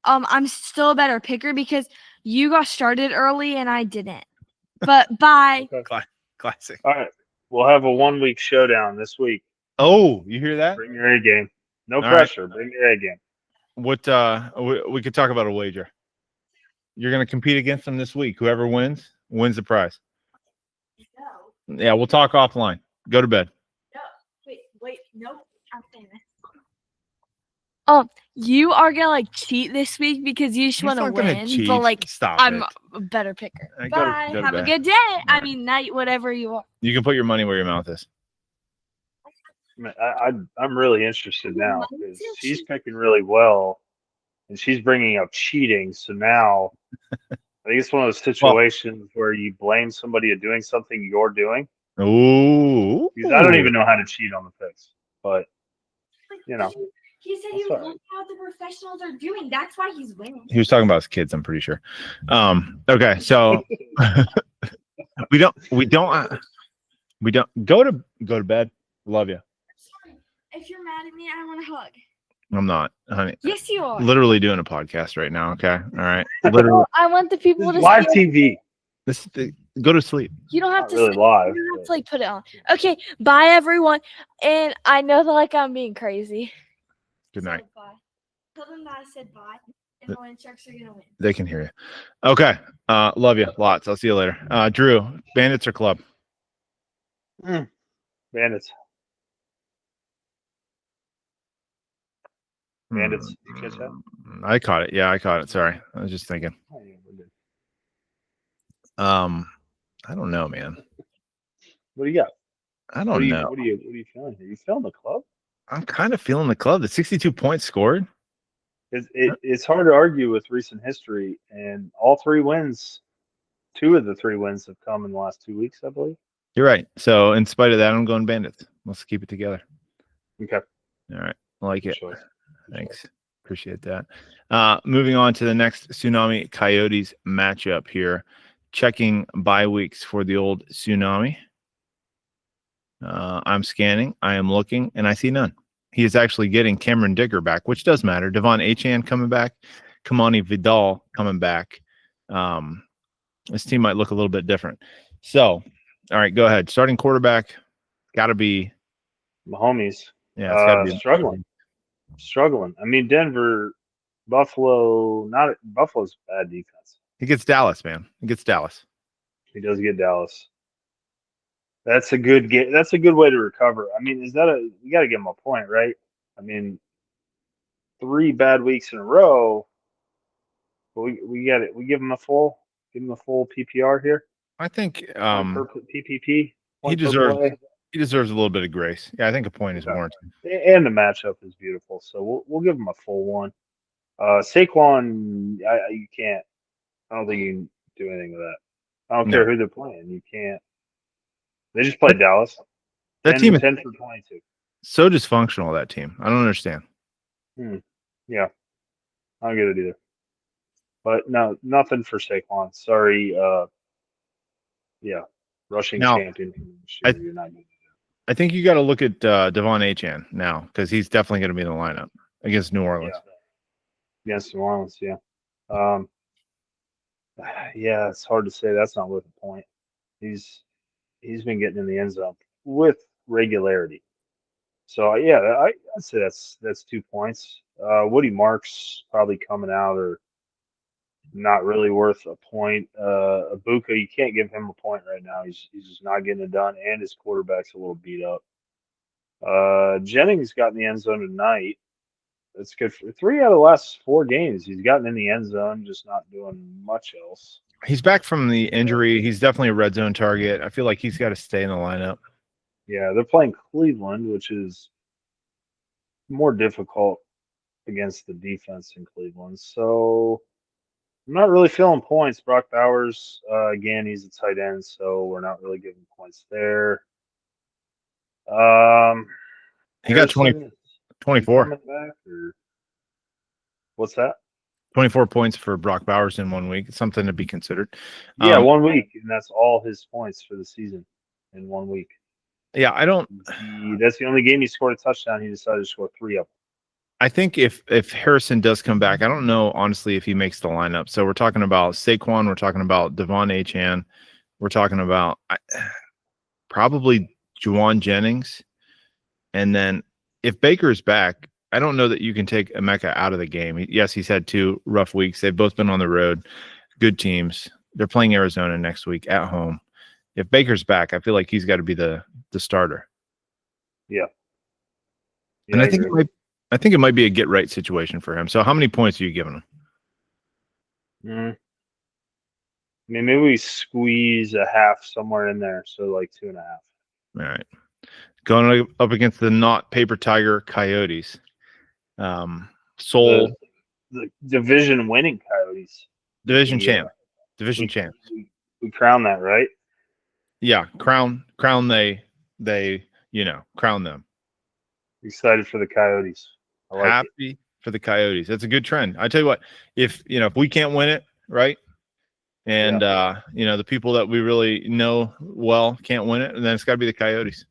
I'm still a better picker because you got started early and I didn't. But bye. Okay. Classic. All right. We'll have a 1-week showdown this week. Oh, you hear that? Bring your A game. No pressure. Right. Bring your A game. What we could talk about a wager. You're gonna compete against them this week. Whoever wins the prize. Yeah, we'll talk offline. Go to bed. No, wait, no. I'm saying this. You are gonna like cheat this week because you just He's want to not gonna win, cheat. but like Stop I'm it. a better picker. All right, go to- Bye. go to Have a bed. good day. I mean, night, whatever you are. You can put your money where your mouth is. I'm really interested now because she's picking really well, and she's bringing up cheating. So now, I think it's one of those situations where you blame somebody of doing something you're doing. Ooh. Because I don't even know how to cheat on the picks, but you know. He said he was looking at what the professionals are doing. That's why he's winning. He was talking about his kids, I'm pretty sure. Okay, so we don't go to bed. Love you. Sorry. If you're mad at me, I want a hug. I'm not, honey. Yes, you are. Literally doing a podcast right now. Okay, all right. Literally, I want the people to Live see TV. go to sleep. You don't have Not to really say- live, You don't have but- to like put it on. Okay, bye everyone. And I know that like I'm being crazy. Good night. So, bye. Tell them that I said bye. And the Land Sharks are gonna win. They can hear you. Okay. Love you lots. I'll see you later. Drew, Bandits or Club? Bandits. Bandits. You catch that? I caught it. Yeah, I caught it. Sorry. I was just thinking. Oh, yeah, we're good. I don't know, man. What do you got? I don't know. What are you feeling? Are you feeling the club? I'm kind of feeling the Club. The 62 points scored. It's hard to argue with recent history, and all 3 wins, 2 of the 3 wins have come in the last 2 weeks, I believe. You're right. So in spite of that, I'm going Bandits. Let's keep it together. Okay. All right. I like it. Choice. Thanks. Appreciate that. Moving on to the next Tsunami Coyotes matchup here. Checking bye weeks for the old Tsunami. I'm scanning. I am looking, and I see none. He is actually getting Cameron Digger back, which does matter. Devon Achane coming back. Kamani Vidal coming back. This team might look a little bit different. So, all right, go ahead. Starting quarterback, got to be Mahomes. Yeah, it's got to be Struggling. I mean, Denver, Buffalo's bad defense. He gets Dallas, man. He gets Dallas. He does get Dallas. That's a good game. That's a good way to recover. I mean, you got to give him a point, right? I mean, 3 bad weeks in a row. But we got it. We give him a full PPR here. I think Per PPP. he deserves a little bit of grace. Yeah, I think a point is warranted. And the matchup is beautiful, so we'll give him a full one. Saquon, you can't. I don't think you can do anything with that. I don't care who they're playing. You can't. They just played Dallas. That team is 10 for 22. so dysfunctional. That team. I don't understand. Yeah, I don't get it either. But no, nothing for Saquon. Sorry. Yeah, rushing champion. You're not getting I think you got to look at Devon Achane now because he's definitely going to be in the lineup against New Orleans. Yeah. Against New Orleans, yeah. Yeah, it's hard to say. That's not worth a point. He's been getting in the end zone with regularity. So yeah, I'd say that's 2 points. Woody Marks probably coming out or not really worth a point. Ibuka, you can't give him a point right now. He's just not getting it done, and his quarterback's a little beat up. Jennings got in the end zone tonight. That's good for 3 out of the last 4 games. He's gotten in the end zone, just not doing much else. He's back from the injury. He's definitely a red zone target. I feel like he's got to stay in the lineup. Yeah, they're playing Cleveland, which is more difficult against the defense in Cleveland. So I'm not really feeling points. Brock Bowers, again, he's a tight end, so we're not really giving points there. He got 24. Back, or what's that? 24 points for Brock Bowers in 1 week. It's something to be considered. Yeah, 1 week, and that's all his points for the season in 1 week. Yeah, That's the only game he scored a touchdown. He decided to score 3 of them. I think if Harrison does come back, I don't know, honestly, if he makes the lineup. So we're talking about Saquon. We're talking about Devon Achane. We're talking about probably Juwan Jennings. And then if Baker's back, I don't know that you can take Emeka out of the game. Yes, he's had 2 rough weeks. They've both been on the road. Good teams. They're playing Arizona next week at home. if Baker's back, I feel like he's got to be the starter. Yeah. And Yeah, I think it might be a get right situation for him. So how many points are you giving him? I mean, maybe we squeeze a half somewhere in there, so like 2.5. All right. Going up against the not paper tiger Coyotes. Soul The division winning Coyotes. division Yeah. champ. Division champ. We crown that, right? Yeah, crown they crown them. Excited for the Coyotes. I like it. Happy for the Coyotes. That's a good trend. I tell you what, if we can't win it, right? And the people that we really know well can't win it, and then it's got to be the Coyotes.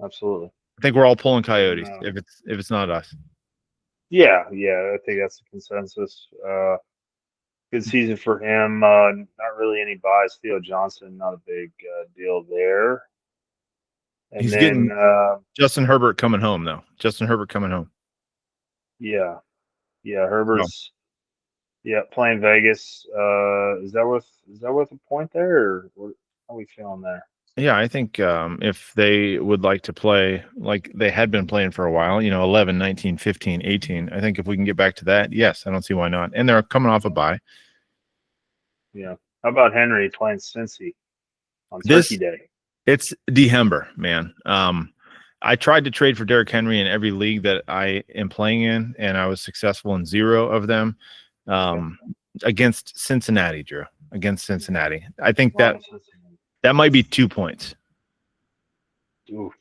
Absolutely. I think we're all pulling Coyotes if it's not us. Yeah, I think that's the consensus. Good season for him. Not really any bias. Theo Johnson, not a big deal there. And He's then, getting Justin Herbert coming home though. Justin Herbert coming home. Yeah, Herbert's playing Vegas. Is that worth a point there, or how are we feeling there? Yeah, I think if they would like to play like they had been playing for a while, 11, 19, 15, 18, I think if we can get back to that, yes, I don't see why not. And they're coming off a bye. Yeah. How about Henry playing Cincy on Turkey Day? It's December, man. I tried to trade for Derrick Henry in every league that I am playing in, and I was successful in 0 of them against Cincinnati, Drew. Against Cincinnati. I think that might be 2 points. Ooh.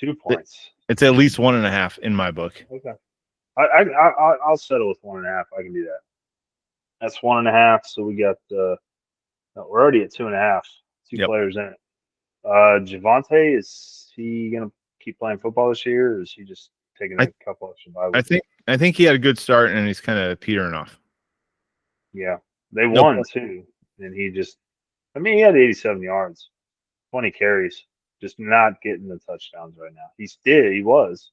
2 points. It's at least 1.5 in my book. Okay. I'll settle with 1.5. I can do that. That's 1.5. So we got we're already at 2.5. Two players in it. Javonte, is he gonna keep playing football this year, or is he just taking a couple of survival? I think he had a good start and he's kind of petering off. Yeah. They won too. And he had 87 yards, 20 carries, just not getting the touchdowns right now. He was.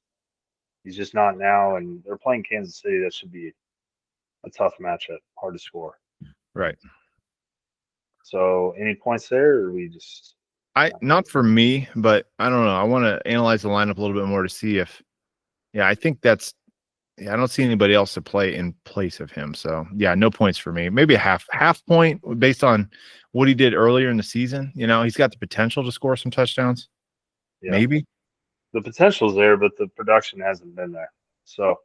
He's just not now, and they're playing Kansas City. That should be a tough matchup, hard to score. Right. So any points there, or we just not for me, but I don't know. I want to analyze the lineup a little bit more to see if I think that's I don't see anybody else to play in place of him. So no points for me. Maybe a half point based on what he did earlier in the season. He's got the potential to score some touchdowns. Yeah. Maybe. The potential's there, but the production hasn't been there. So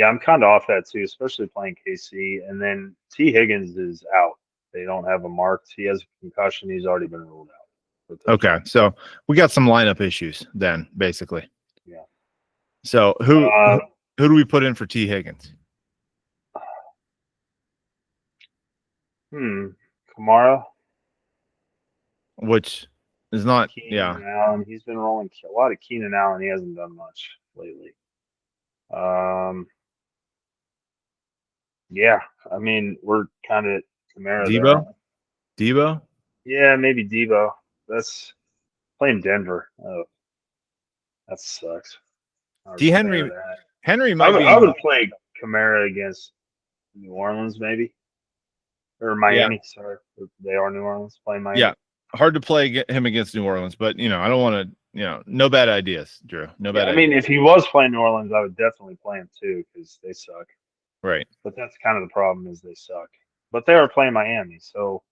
I'm kind of off that too, especially playing KC. And then T. Higgins is out. They don't have him marked. He has a concussion. He's already been ruled out. Okay, so we got some lineup issues then, basically. Yeah. So who do we put in for T. Higgins? Kamara. Which is not Keenan Allen. He's been rolling a lot of Keenan Allen. He hasn't done much lately. I mean, we're kind of Kamara. Debo? Yeah, maybe Debo. That's playing Denver. Oh, that sucks. Henry might I would play Kamara against New Orleans, maybe. Or Miami, sorry. They are New Orleans, playing Miami. Yeah, hard to play him against New Orleans, but, I don't want to, no bad ideas, Drew. No bad ideas. I mean, if he was playing New Orleans, I would definitely play him too because they suck. Right. But that's kind of the problem is they suck. But they are playing Miami, so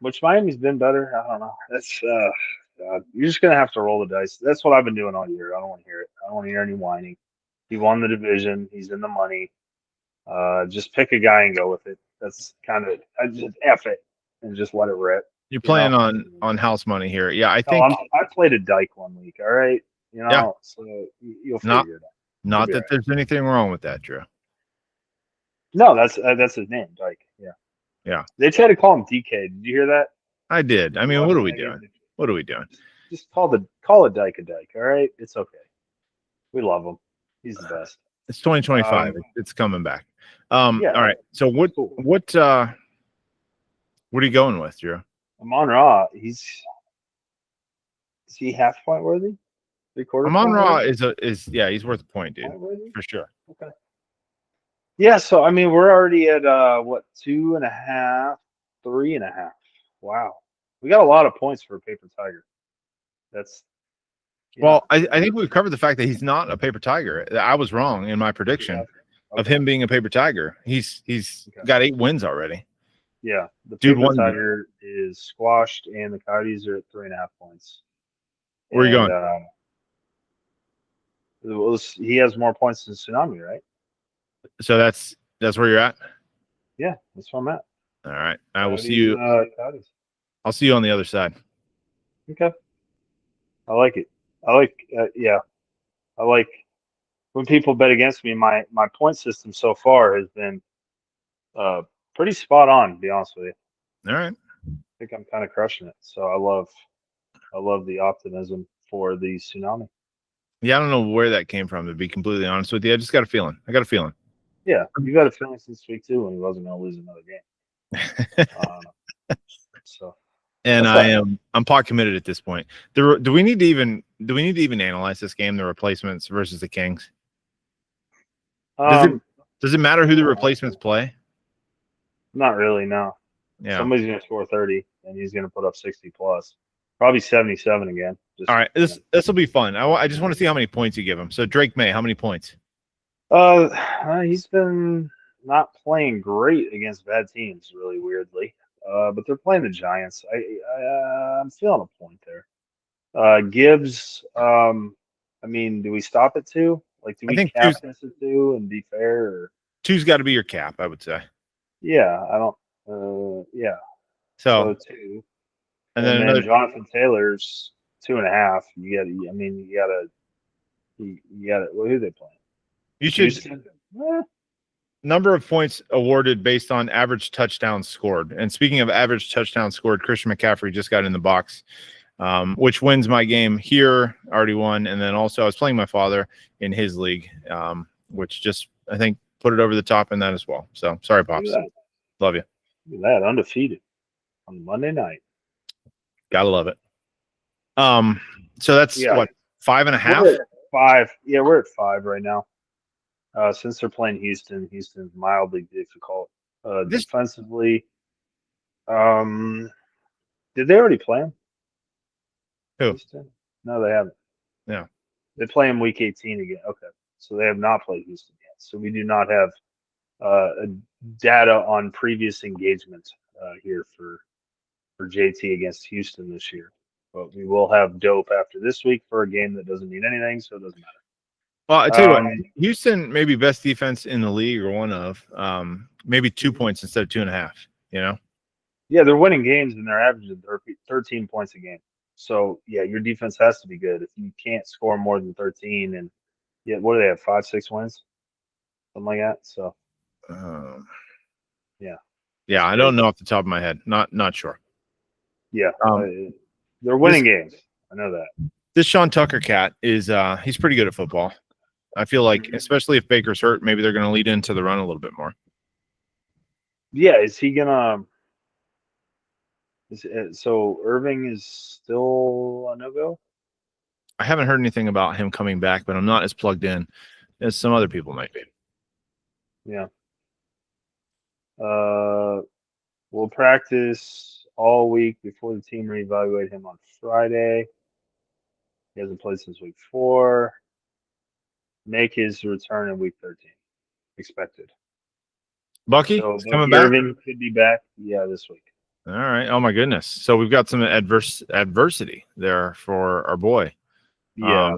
which Miami's been better. I don't know. That's you're just gonna have to roll the dice. That's what I've been doing all year. I don't want to hear it. I don't want to hear any whining. He won the division. He's in the money. Just pick a guy and go with it. That's kind of just F it and just let it rip. You're playing on house money here. Yeah, I think I played a Dyke 1 week. All right, so you'll figure it out. Not that there's anything wrong with that, Drew. No, that's his name, Dyke. Yeah. Yeah. They tried to call him DK. Did you hear that? I did. I mean, what are we doing? What are we doing? Just call a Dyke a Dyke. All right, it's okay. We love him. He's the best. It's 2025. It's coming back. All right. So what are you going with, Drew? Amon-Ra, is he half point worthy? Amon-Ra is he's worth a point, dude, for sure. Okay. Yeah, so I mean, we're already at 2.5. 3.5. Wow. We got a lot of points for a paper tiger. That's Well, I think we've covered the fact that he's not a paper tiger. I was wrong in my prediction of him being a paper tiger. He's got 8 wins already. Yeah, the Dude paper won. tiger is squashed, and the Coyotes are at 3.5 points. Where are you going? He has more points than Tsunami, right? So that's where you're at. Yeah, that's where I'm at. All right, I will see you. Coyotes. I'll see you on the other side. Okay, I like it. I like, I like when people bet against me. My point system so far has been pretty spot on, to be honest with you. All right. I think I'm kind of crushing it. So I love the optimism for the Tsunami. Yeah, I don't know where that came from, to be completely honest with you. I just got a feeling. I got a feeling. Yeah, you got a feeling since week 2 when he wasn't going to lose another game. So, and I'm pot committed at this point. Do we need to even analyze this game, the replacements versus the Kings? Does it matter who the replacements play? Not really, no. Yeah. Somebody's going to score 30, and he's going to put up 60 plus. Probably 77 again. All right, this will be fun. I just want to see how many points you give him. So Drake May, how many points? He's been not playing great against bad teams, really weirdly. But they're playing the Giants. I'm feeling a point there. Gibbs. I mean, do we stop at 2? Like, do we cap this at 2 and be fair? Or? 2's got to be your cap, I would say. Yeah, I don't. Yeah. So 2. And then another Jonathan Taylor's 2.5. You got to. Well, who are they playing? You should number of points awarded based on average touchdowns scored. And speaking of average touchdowns scored, Christian McCaffrey just got in the box, which wins my game here. Already won, and then also I was playing my father in his league, which just I think put it over the top in that as well. So sorry, Pops. Love you. Look at that, undefeated on Monday night. Gotta love it. So that's what, 5.5? We're at 5. Yeah, we're at 5 right now. Since they're playing Houston, Houston's mildly difficult. Defensively, did they already play him? Who? Houston? No, they haven't. Yeah. They play him week 18 again. Okay. So they have not played Houston yet. So we do not have data on previous engagement here for JT against Houston this year. But we will have dope after this week for a game that doesn't mean anything, so it doesn't matter. Well, I tell you what, Houston may be best defense in the league, or one of, maybe 2 points instead of 2.5. You know? Yeah, they're winning games and they're averaging 13 points a game. So yeah, your defense has to be good. If you can't score more than 13, and what do they have? 5-6 wins, something like that. So yeah, I don't know off the top of my head. Not sure. Yeah, they're winning games. I know that. This Sean Tucker cat is he's pretty good at football. I feel like, especially if Baker's hurt, maybe they're going to lead into the run a little bit more. Yeah, is he gonna? So Irving is still a no-go? I haven't heard anything about him coming back, but I'm not as plugged in as some other people might be. Yeah. We'll practice all week before the team reevaluate him on Friday. He hasn't played since week 4. Make his return in week 13. Expected. Bucky So coming back? Irving could be back. Yeah, this week. All right. Oh my goodness. So we've got some adversity there for our boy. Yeah.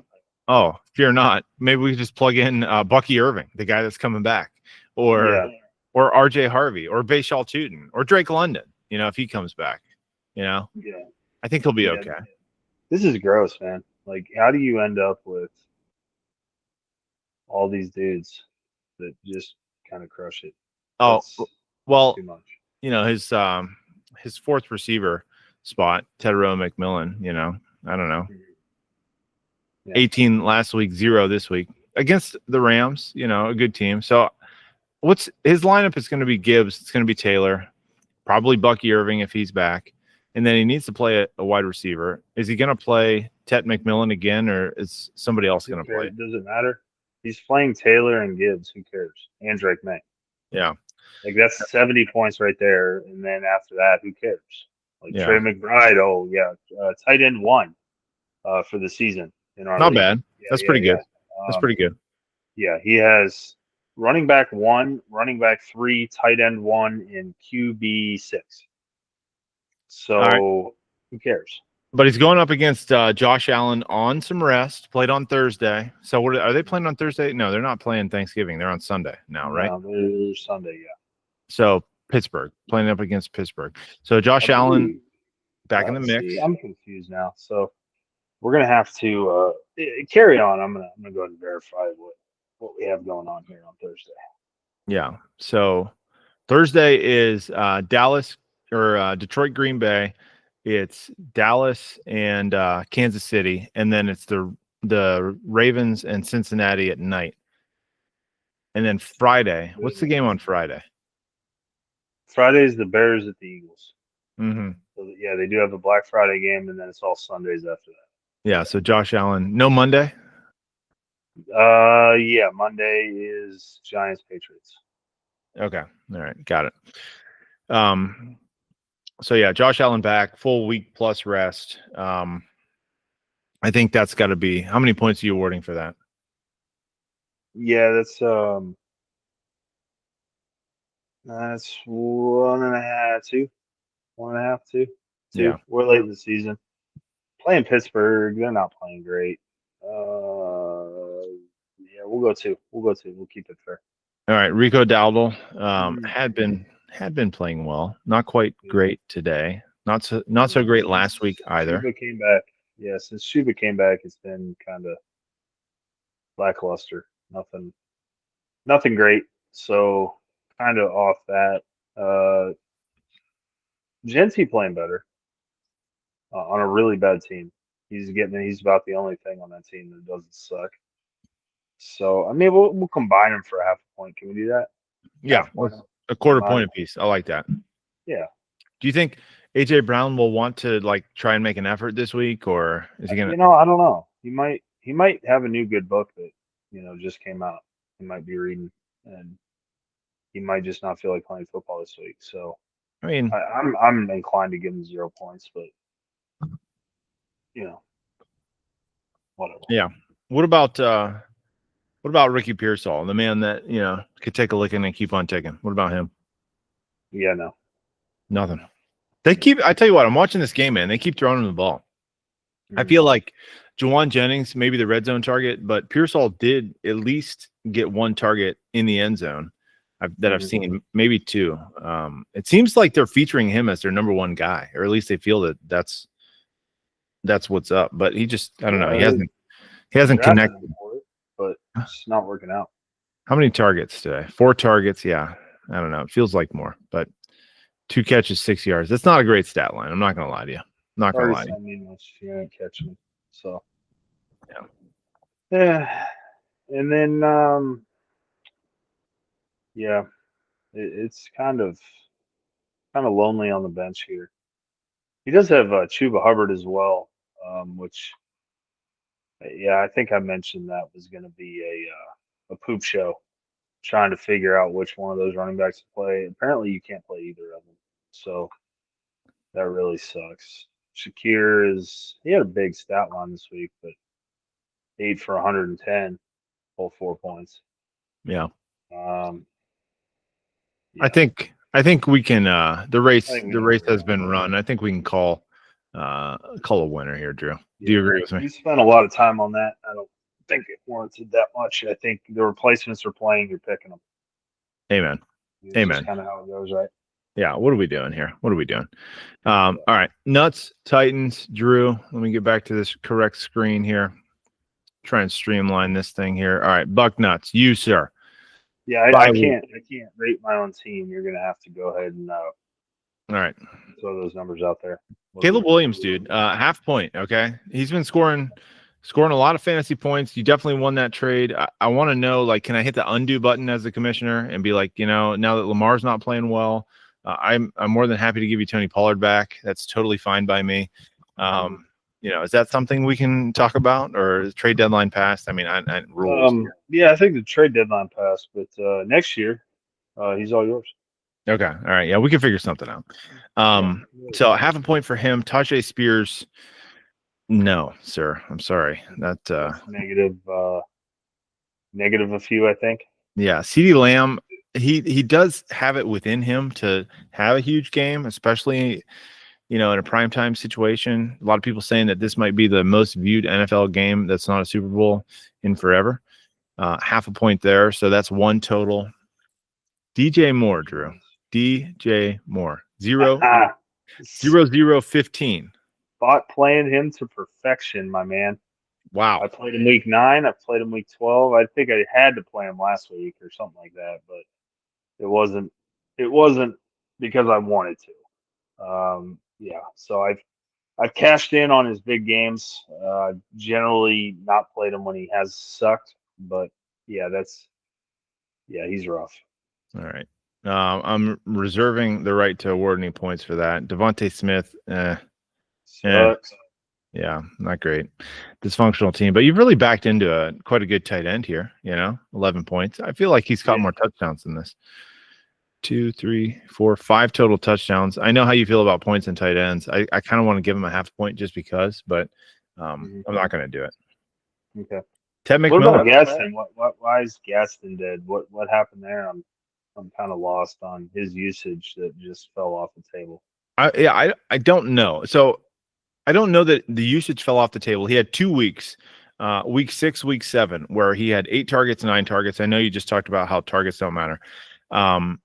Fear not. Maybe we just plug in Bucky Irving, the guy that's coming back, or RJ Harvey, or Bashal Tootin, or Drake London. You know, if he comes back, Yeah. I think he'll be okay. This is gross, man. Like, how do you end up with all these dudes that just kind of crush it? That's well, too much. You know, his fourth receiver spot, Tedero McMillan, you know, I don't know. 18 last week, 0 this week against the Rams, you know, a good team. So what's his lineup is going to be Gibbs, it's going to be Taylor, probably Bucky Irving if he's back. And then he needs to play a wide receiver. Is he going to play Tet McMillan again, or is somebody else going to play? Does it matter? He's playing Taylor and Gibbs. Who cares? And Drake May. Yeah. Like that's 70 points right there, and then after that, who cares? Like Yeah. Trey McBride, oh yeah, tight end 1 for the season in our Not league. bad. Yeah, That's yeah, pretty yeah. good. That's pretty good. Yeah, he has running back 1, running back 3, tight end 1, and QB 6. So All who cares? But he's going up against Josh Allen on some rest. Played on Thursday. So what are they playing on Thursday? No, they're not playing Thanksgiving. They're on Sunday now, right? No, there's Sunday, yeah. So Pittsburgh playing up against Pittsburgh. So Josh Allen back in the mix. See, I'm confused now. So we're gonna have to carry on. I'm gonna go ahead and verify what we have going on here on Thursday. Yeah. So Thursday is Dallas or Detroit, Green Bay. It's Dallas and Kansas City, and then it's the Ravens and Cincinnati at night. And then Friday, what's the game on Friday? Friday is the Bears at the Eagles. Mm-hmm. So yeah, they do have a Black Friday game, and then it's all Sundays after that. Yeah. So Josh Allen, no Monday. Yeah, Monday is Giants Patriots. Okay. All right. Got it. So yeah, Josh Allen back, full week plus rest. I think that's got to be, how many points are you awarding for that? Yeah, that's 1.5, 2. 1.5, 2. Yeah. We're late in the season. Playing Pittsburgh, they're not playing great. Yeah, we'll go 2. We'll keep it fair. All right. Rico Dowdle had been playing well. Not quite great today. Not so great last week either. Shuba came back. Yeah, since Shuba came back, it's been kind of lackluster. Nothing great. So kind of off that. Genty playing better on a really bad team. He's about the only thing on that team that doesn't suck. So I mean, we'll combine them for a half a point. Can we do that? Yeah, a quarter point apiece. I like that. Yeah. Do you think AJ Brown will want to like try and make an effort this week, or is he gonna? I don't know. He might have a new good book that just came out. He might be reading, and he might just not feel like playing football this week. So I mean, I'm inclined to give him 0 points, but whatever. Yeah. What about Ricky Pearsall, the man that could take a licking and keep on ticking? What about him? Yeah, no. Nothing. I tell you what, I'm watching this game, man. They keep throwing him the ball. I feel like Juwan Jennings, maybe the red zone target, but Pearsall did at least get 1 target in the end zone that I've seen, maybe 2. It seems like they're featuring him as their number 1 guy, or at least they feel that that's what's up. But he just, I don't know. He hasn't connected. But it's not working out. How many targets today? 4 targets. Yeah. I don't know. It feels like more, but 2 catches, 6 yards. That's not a great stat line. I'm not going to lie to you. Not going to lie to you. I mean, much. You ain't catching me. So, yeah. Yeah. And then, yeah, it's kind of lonely on the bench here. He does have Chuba Hubbard as well, which, yeah, I think I mentioned that was going to be a poop show, trying to figure out which one of those running backs to play. Apparently, you can't play either of them, so that really sucks. Shakir he had a big stat line this week, but 8 for 110, full 4 points. Yeah. Yeah. I think we can. The race has been run. I think we can call a winner here, Drew. Do you agree with me? We spent a lot of time on that. I don't think it warranted that much. I think the replacements are playing. You're picking them. Amen. It's Amen. Kind of how it goes, right? Yeah. What are we doing here? All right. Nuts, Titans, Drew. Let me get back to this correct screen here. Try and streamline this thing here. All right. Buck Nuts. You, sir. Yeah, I can't rate my own team. You're gonna have to go ahead and all right, throw those numbers out there. Caleb Williams, dude, half point. Okay, he's been scoring a lot of fantasy points. You definitely won that trade. I want to know, like, can I hit the undo button as the commissioner and be like, now that Lamar's not playing well, I'm more than happy to give you Tony Pollard back. That's totally fine by me. Is that something we can talk about, or is trade deadline passed? I mean, rules. Yeah, I think the trade deadline passed, but next year He's all yours. Okay. All right. Yeah, we can figure something out. So half a point for him. Tajay Spears. No, sir. I'm sorry. That's negative a few, I think. Yeah, CeeDee Lamb, he does have it within him to have a huge game, especially in a primetime situation. A lot of people saying that this might be the most viewed NFL game that's not a Super Bowl in forever. Half a point there, so that's one total. DJ Moore, Drew. DJ Moore. 0-0-15. Thought playing him to perfection, my man. Wow. I played him week 9. I played him week 12. I think I had to play him last week or something like that, but it wasn't because I wanted to. So I've cashed in on his big games. Generally not played him when he has sucked, but he's rough. All right. I'm reserving the right to award any points for that. Devontae Smith, Sucks. Yeah, not great. Dysfunctional team, but you've really backed into quite a good tight end here, 11 points. I feel like he's caught more touchdowns than this. 2, 3, 4, 5 total touchdowns. I know how you feel about points and tight ends. I kind of want to give him a half point just because, but I'm not going to do it. Okay. Ted McMillan. What about Gaston? Why is Gaston dead? What happened there? I'm kind of lost on his usage that just fell off the table. I don't know. So I don't know that the usage fell off the table. He had 2 weeks, week 6, week 7, where he had 8 targets, 9 targets. I know you just talked about how targets don't matter. And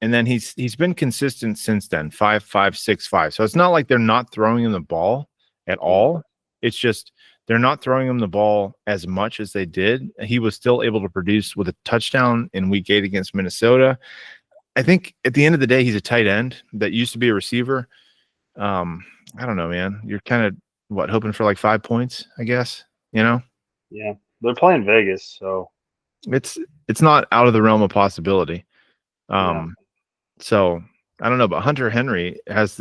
then he's been consistent since then, 5, 5, 6, 5. So it's not like they're not throwing him the ball at all. It's just they're not throwing him the ball as much as they did. He was still able to produce with a touchdown in week 8 against Minnesota. I think at the end of the day, he's a tight end that used to be a receiver. I don't know, man. You're kind of hoping for like 5 points, I guess, Yeah. They're playing Vegas, so it's not out of the realm of possibility. So I don't know, but Hunter Henry has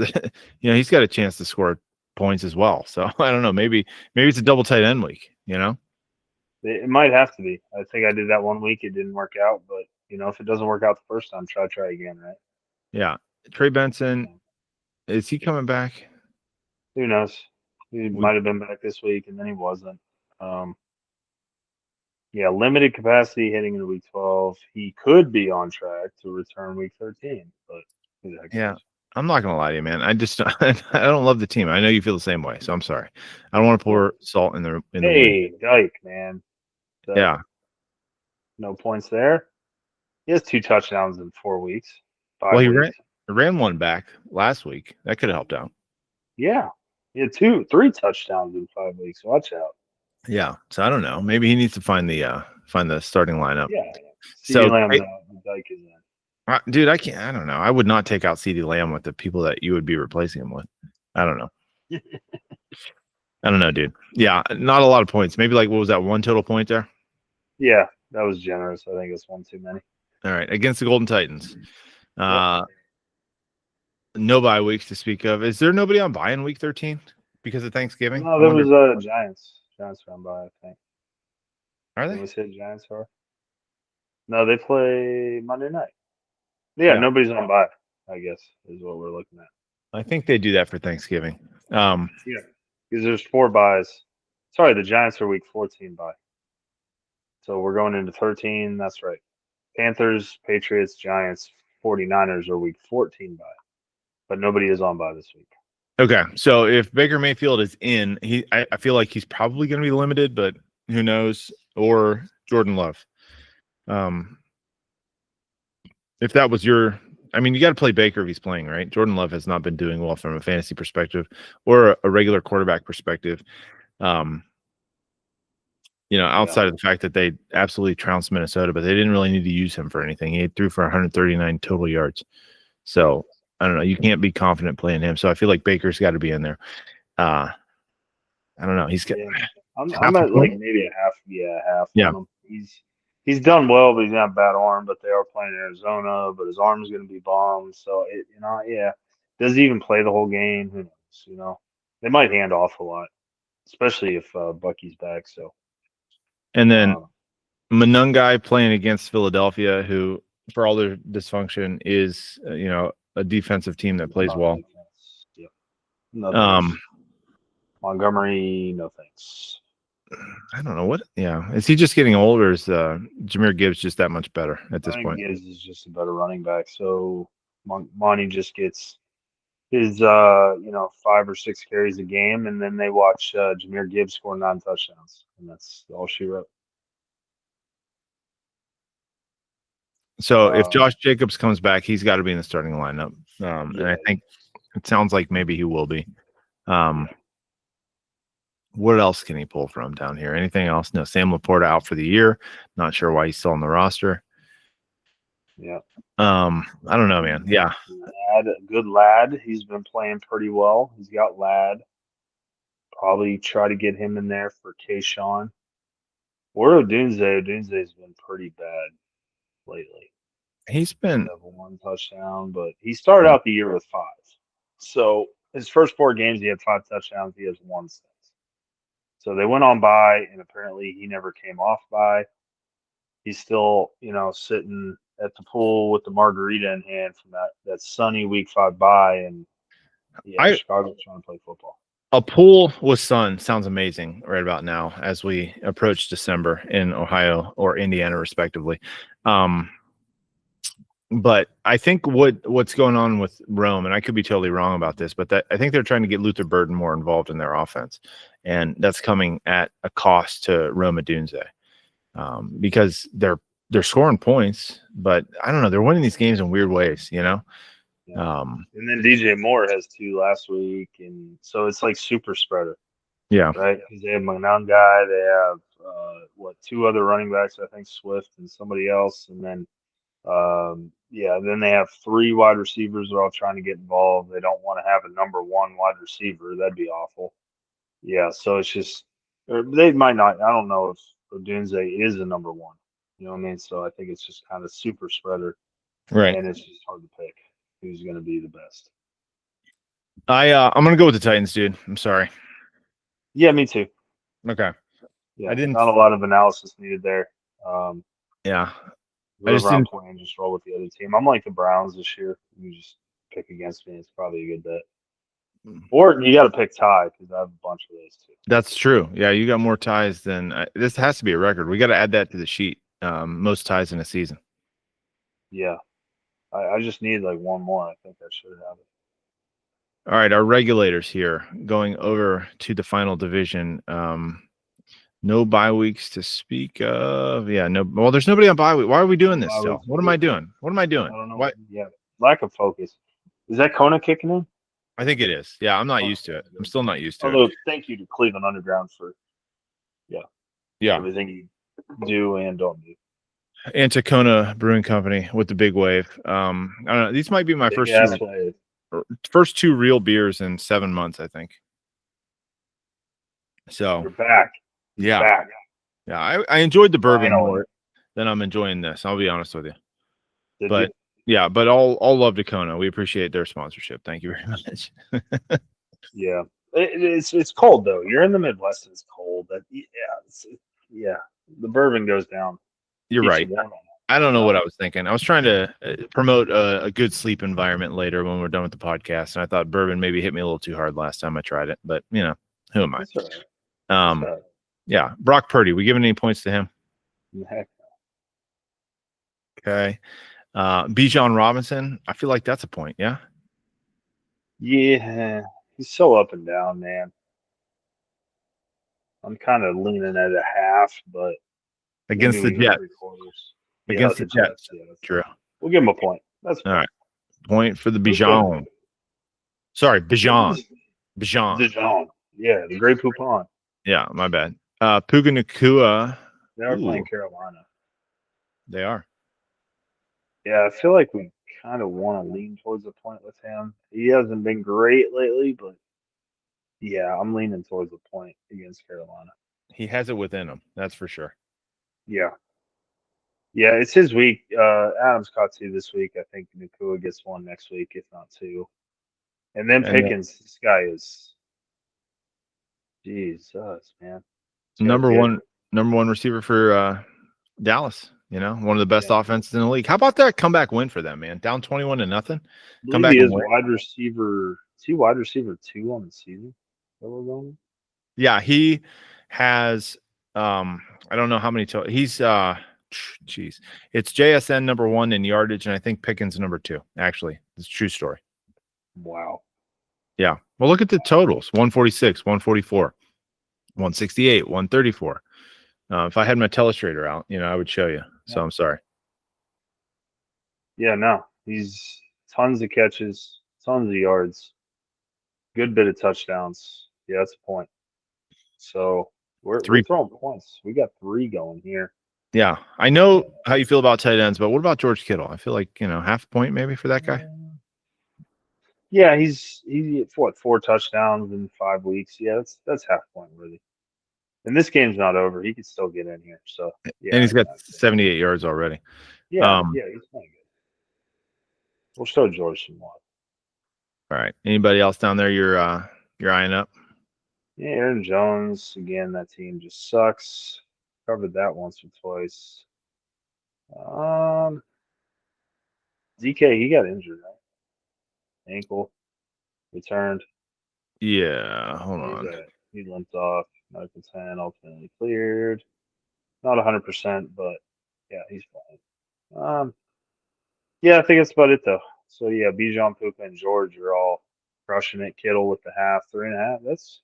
he's got a chance to score points as well. So I don't know, maybe it's a double tight end week, It might have to be. I think I did that 1 week. It didn't work out, but if it doesn't work out the first time, try again, right? Yeah. Trey Benson, is he coming back? Who knows? He might have been back this week, and then he wasn't. Limited capacity heading into week 12. He could be on track to return week 13, but yeah, I'm not gonna lie to you, man. I just I don't love the team. I know you feel the same way, so I'm sorry. I don't want to pour salt in the Hey, Dyke, man. Yeah. No points there. He has 2 touchdowns in 4 weeks. 5 well, he weeks. ran one back last week. That could have helped out. Yeah. He had 3 touchdowns in 5 weeks. Watch out. Yeah. So I don't know. Maybe he needs to find the starting lineup. Yeah. So Lamb's out. Dyke is in. Dude, I don't know. I would not take out CeeDee Lamb with the people that you would be replacing him with. I don't know. I don't know, dude. Yeah, not a lot of points. Maybe what was that, 1 total point there? Yeah, that was generous. I think it's 1 too many. All right, against the Golden Titans. No bye weeks to speak of. Is there nobody on bye in week 13 because of Thanksgiving? No, there was Giants. Giants are on bye, I think. Are they? We said Giants are. No, they play Monday night. Yeah, nobody's on bye, I guess, is what we're looking at. I think they do that for Thanksgiving. Because there's 4 byes. Sorry, the Giants are week 14 bye. So we're going into 13. That's right. Panthers, Patriots, Giants, 49ers are week 14 bye. But nobody is on bye this week. Okay, so if Baker Mayfield is in, I feel like he's probably going to be limited, but who knows? Or Jordan Love. If that was you got to play Baker if he's playing, right? Jordan Love has not been doing well from a fantasy perspective or a regular quarterback perspective. Outside of the fact that they absolutely trounced Minnesota, but they didn't really need to use him for anything. He threw for 139 total yards. So I don't know. You can't be confident playing him. So I feel like Baker's got to be in there. I don't know. He's got. I'm at maybe a half. Yeah, half. Yeah. He's done well, but he's got a bad arm. But they are playing Arizona, but his arm is going to be bombed. So does he even play the whole game? Who knows? They might hand off a lot, especially if Bucky's back. So. And then Monungai playing against Philadelphia, who for all their dysfunction is, a defensive team that plays well. Yep. No Um, thanks. Montgomery, no thanks. I don't know what. Yeah, is he just getting old, or is Jahmyr Gibbs just that much better at this I think point? Gibbs is just a better running back. So Monty just gets his 5 or 6 carries a game, and then they watch Jahmyr Gibbs score 9 touchdowns, and that's all she wrote. So if Josh Jacobs comes back, he's got to be in the starting lineup, and I Yeah. think it sounds like maybe he will be. What else can he pull from down here? Anything else? No, Sam Laporta out for the year. Not sure why he's still on the roster. Yeah. I don't know, man. Yeah. Good lad. He's been playing pretty well. He's got lad. Probably try to get him in there for Kayshawn. Or Odunze. Odunze's been pretty bad lately. He's been 1 touchdown, but he started out the year with 5. So his first 4 games, he had 5 touchdowns. He has 1 since. So they went on bye, and apparently he never came off bye. He's still, sitting at the pool with the margarita in hand from that sunny week 5 bye, and Chicago's trying to play football. A pool with sun sounds amazing right about now as we approach December in Ohio or Indiana, respectively. But I think what's going on with Rome, and I could be totally wrong about this, but I think they're trying to get Luther Burden more involved in their offense, and that's coming at a cost to Rome Odunze, because they're scoring points, but I don't know, they're winning these games in weird ways, Yeah. And then DJ Moore has 2 last week, and so it's like super spreader. Yeah. Right? Because they have Guy, they have 2 other running backs, I think Swift and somebody else, and then then they have 3 wide receivers that are all trying to get involved. They don't want to have a number 1 wide receiver. That'd be awful. Yeah, so it's just they might not. I don't know if Odunze is a number 1. You know what I mean? So I think it's just kind of super spreader, Right. and it's just hard to pick who's going to be the best. I'm gonna go with the Titans, dude. I'm sorry. Yeah, me too. Okay. Yeah, not a lot of analysis needed there. Yeah. I just didn't play and just roll with the other team. I'm like the Browns this year. You just pick against me. It's probably a good bet. Or you got to pick tie because I have a bunch of those too. That's true. Yeah, you got more ties than this has to be a record. We got to add that to the sheet. Most ties in a season. Yeah, I just need like 1 more. I think I should have it. All right, our regulators here going over to the final division. No bye weeks to speak of. Yeah, no. Well, there's nobody on bye week. Why are we doing this still? What am I doing? What am I doing? I don't know. What? Yeah, lack of focus. Is that Kona kicking in? I think it is. Yeah, I'm not used to it. I'm still not used to Although, it. thank you to Cleveland Underground for everything you do and don't do. And to Kona Brewing Company with the big wave. I don't know. These might be my first 2 real beers in 7 months, I think. So you're back. Yeah. Back. Yeah, I enjoyed the bourbon Finally. more than I'm enjoying this. I'll be honest with you. Did you? Yeah, but all love to Kona. We appreciate their sponsorship. Thank you very much. Yeah, it's cold though. You're in the Midwest. It's cold. The bourbon goes down. You're right. I don't know what I was thinking. I was trying to promote a good sleep environment later when we're done with the podcast, and I thought bourbon maybe hit me a little too hard last time I tried it. But who am I? That's all right. Yeah, Brock Purdy. We giving any points to him? Heck no. Okay. Bijan Robinson. I feel like that's a point. Yeah. Yeah, he's so up and down, man. I'm kind of leaning at a half, but against the Jets. Against the Jets. Yeah, true. We'll give him a point. That's all right. Point for the Bijan. Sorry, Bijan. Bijan. Yeah, the Grey Poupon. Yeah, my bad. Puka Nacua. They are playing Carolina. They are. Yeah, I feel like we kind of want to lean towards a point with him. He hasn't been great lately, but yeah, I'm leaning towards a point against Carolina. He has it within him. That's for sure. Yeah. Yeah, it's his week. Adams caught 2 this week. I think Nacua gets 1 next week, if not 2. And then Pickens, this guy is Jesus, man. Number one receiver for Dallas. You know, one of the best offenses in the league. How about that comeback win for them, man? Down 21-0. I Come believe back he and is win. wide receiver. Is he wide receiver 2 on the season? That we're going? Yeah, he has I don't know how many total. He's geez. It's JSN number 1 in yardage, and I think Pickens number 2. Actually, it's a true story. Wow. Yeah. Well, look at the totals: 146, 144, 168, 134. If I had my telestrator out, you know, I would show you. So I'm sorry. Yeah, no. He's tons of catches, tons of yards, good bit of touchdowns. Yeah, that's a point. So we're 3. throwing points. We got 3 going here. Yeah, I know how you feel about tight ends, but what about George Kittle? I feel like, you know, half a point maybe for that guy. Yeah, he's what, 4 touchdowns in 5 weeks. Yeah, that's half point worthy. And this game's not over. He could still get in here. So yeah, And he's got 78 yards already. yeah, he's playing good. We'll show George some more. All right. Anybody else down there you're eyeing up? Yeah, Aaron Jones again. That team just sucks. Covered that once or twice. DK, he got injured, right? Ankle returned. Yeah, hold on. He limped off. Medical 10 ultimately cleared. Not 100%, but yeah, he's fine. Yeah, I think that's about it though. So yeah, Bijan, Puka, and George are all crushing it. Kittle with the 3.5. That's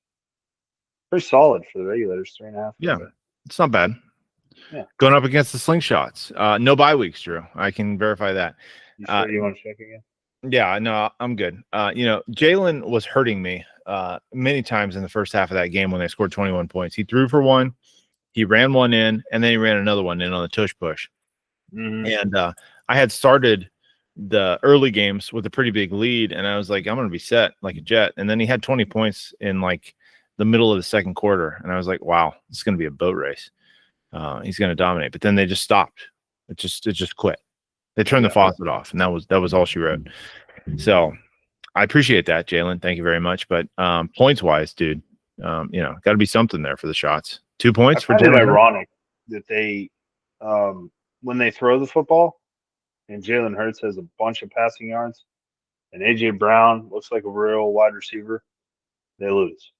pretty solid for the regulators. 3.5. Yeah, it's not bad. Yeah. Going up against the slingshots. No bye weeks, Drew. I can verify that. You sure you want to check again? Yeah, no, I'm good. You know, Jalen was hurting me many times in the first half of that game when they scored 21 points. He threw for 1, he ran 1 in, and then he ran another 1 in on the tush push. Mm-hmm. And I had started the early games with a pretty big lead, and I was like, I'm going to be set like a jet. And then he had 20 points in like the middle of the second quarter, and I was like, wow, it's going to be a boat race. He's going to dominate. But then they just stopped. It just quit. They turned the faucet off, and that was all she wrote. So I appreciate that, Jalen. Thank you very much. But points wise, dude, you know, got to be something there for the shots. 2 points for I find Jalen. it ironic that they, when they throw the football, and Jalen Hurts has a bunch of passing yards, and AJ Brown looks like a real wide receiver, they lose.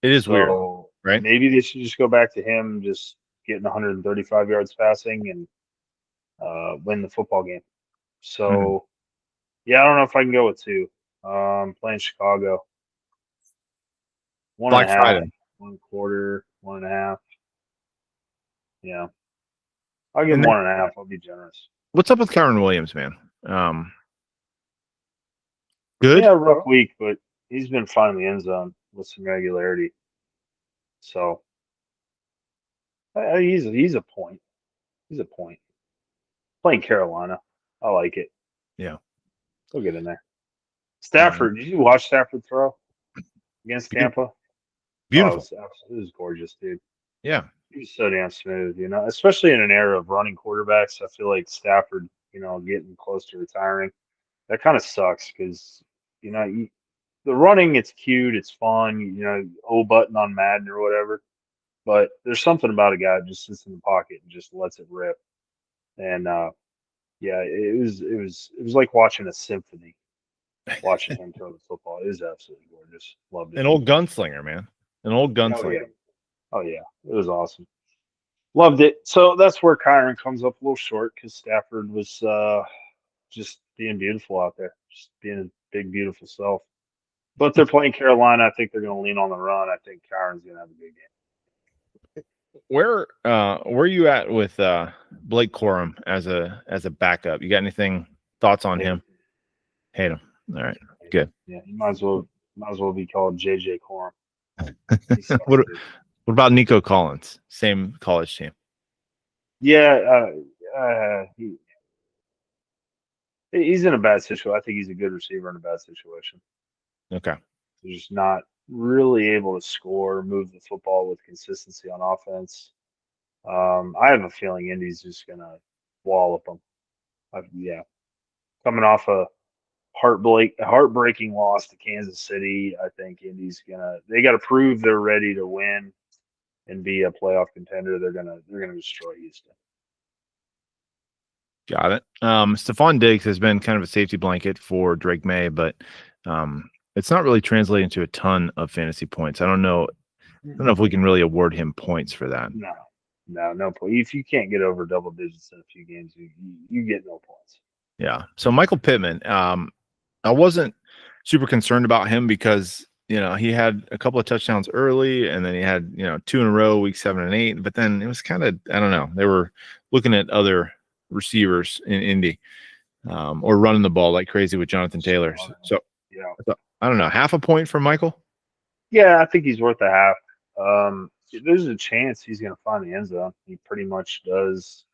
It is weird, right? Maybe they should just go back to him just getting 135 yards passing and win the football game. So, yeah, I don't know if I can go with 2. Playing Chicago. 1.5. Black Friday. 1/4, 1.5. Yeah. I'll give him 1.5. I'll be generous. What's up with Kyron Williams, man? Good. Yeah, rough week, but he's been finding the end zone with some regularity. So he's a point. He's a point. Playing Carolina, I like it. Yeah, he'll get in there. Stafford, did you watch Stafford throw against Tampa? Beautiful. It was gorgeous, dude. Yeah, he was so damn smooth. You know, especially in an era of running quarterbacks. I feel like Stafford, you know, getting close to retiring, that kind of sucks because you know the running, it's cute, it's fun. You know, O button on Madden or whatever. But there's something about a guy that just sits in the pocket and just lets it rip. And yeah, it was like watching a symphony. Watching him throw the football, it is absolutely gorgeous. Loved it. An old gunslinger, man. An old gunslinger. Oh yeah, it was awesome. Loved it. So that's where Kyron comes up a little short because Stafford was just being beautiful out there, just being a big, beautiful self. But they're playing Carolina. I think they're going to lean on the run. I think Kyron's going to have a good game. Where are you at with Blake Corum as a backup? You got anything thoughts on him? Hate him. All right, good. Yeah, he might as well be called JJ Corum. What about Nico Collins? Same college team. Yeah, he's in a bad situation. I think he's a good receiver in a bad situation. Okay. He's just not really able to score, move the football with consistency on offense. I have a feeling Indy's just gonna wallop them. Yeah, coming off a heartbreaking loss to Kansas City, I think Indy's they got to prove they're ready to win, and be a playoff contender, they're gonna destroy Houston. Got it. Stephon Diggs has been kind of a safety blanket for Drake May, but it's not really translating to a ton of fantasy points. I don't know if we can really award him points for that. No point. If you can't get over double digits in a few games, you get no points. Yeah. So Michael Pittman, I wasn't super concerned about him because he had a couple of touchdowns early, and then he had 2 in a row, week 7 and 8. But then it was kind of, I don't know, they were looking at other receivers in Indy, or running the ball like crazy with Jonathan Taylor. So I don't know, half a point for Michael. Yeah, I think he's worth a half. There's a chance he's going to find the end zone. He pretty much does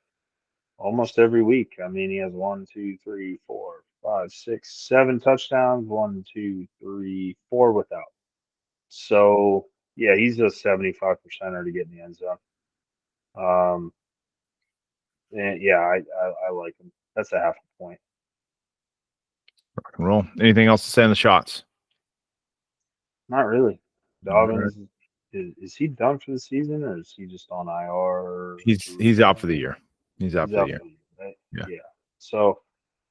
almost every week. I mean, he has 1, 2, 3, 4, 5, 6, 7 touchdowns. 1, 2, 3, 4 without. So yeah, he's a 75% to get in the end zone. And yeah, I like him. That's a half a point. Rock and roll. Anything else to say on the shots? Not really. Dobbins, is he done for the season, or is he just on IR? He's out for the year. He's out for the year. Right? Yeah. So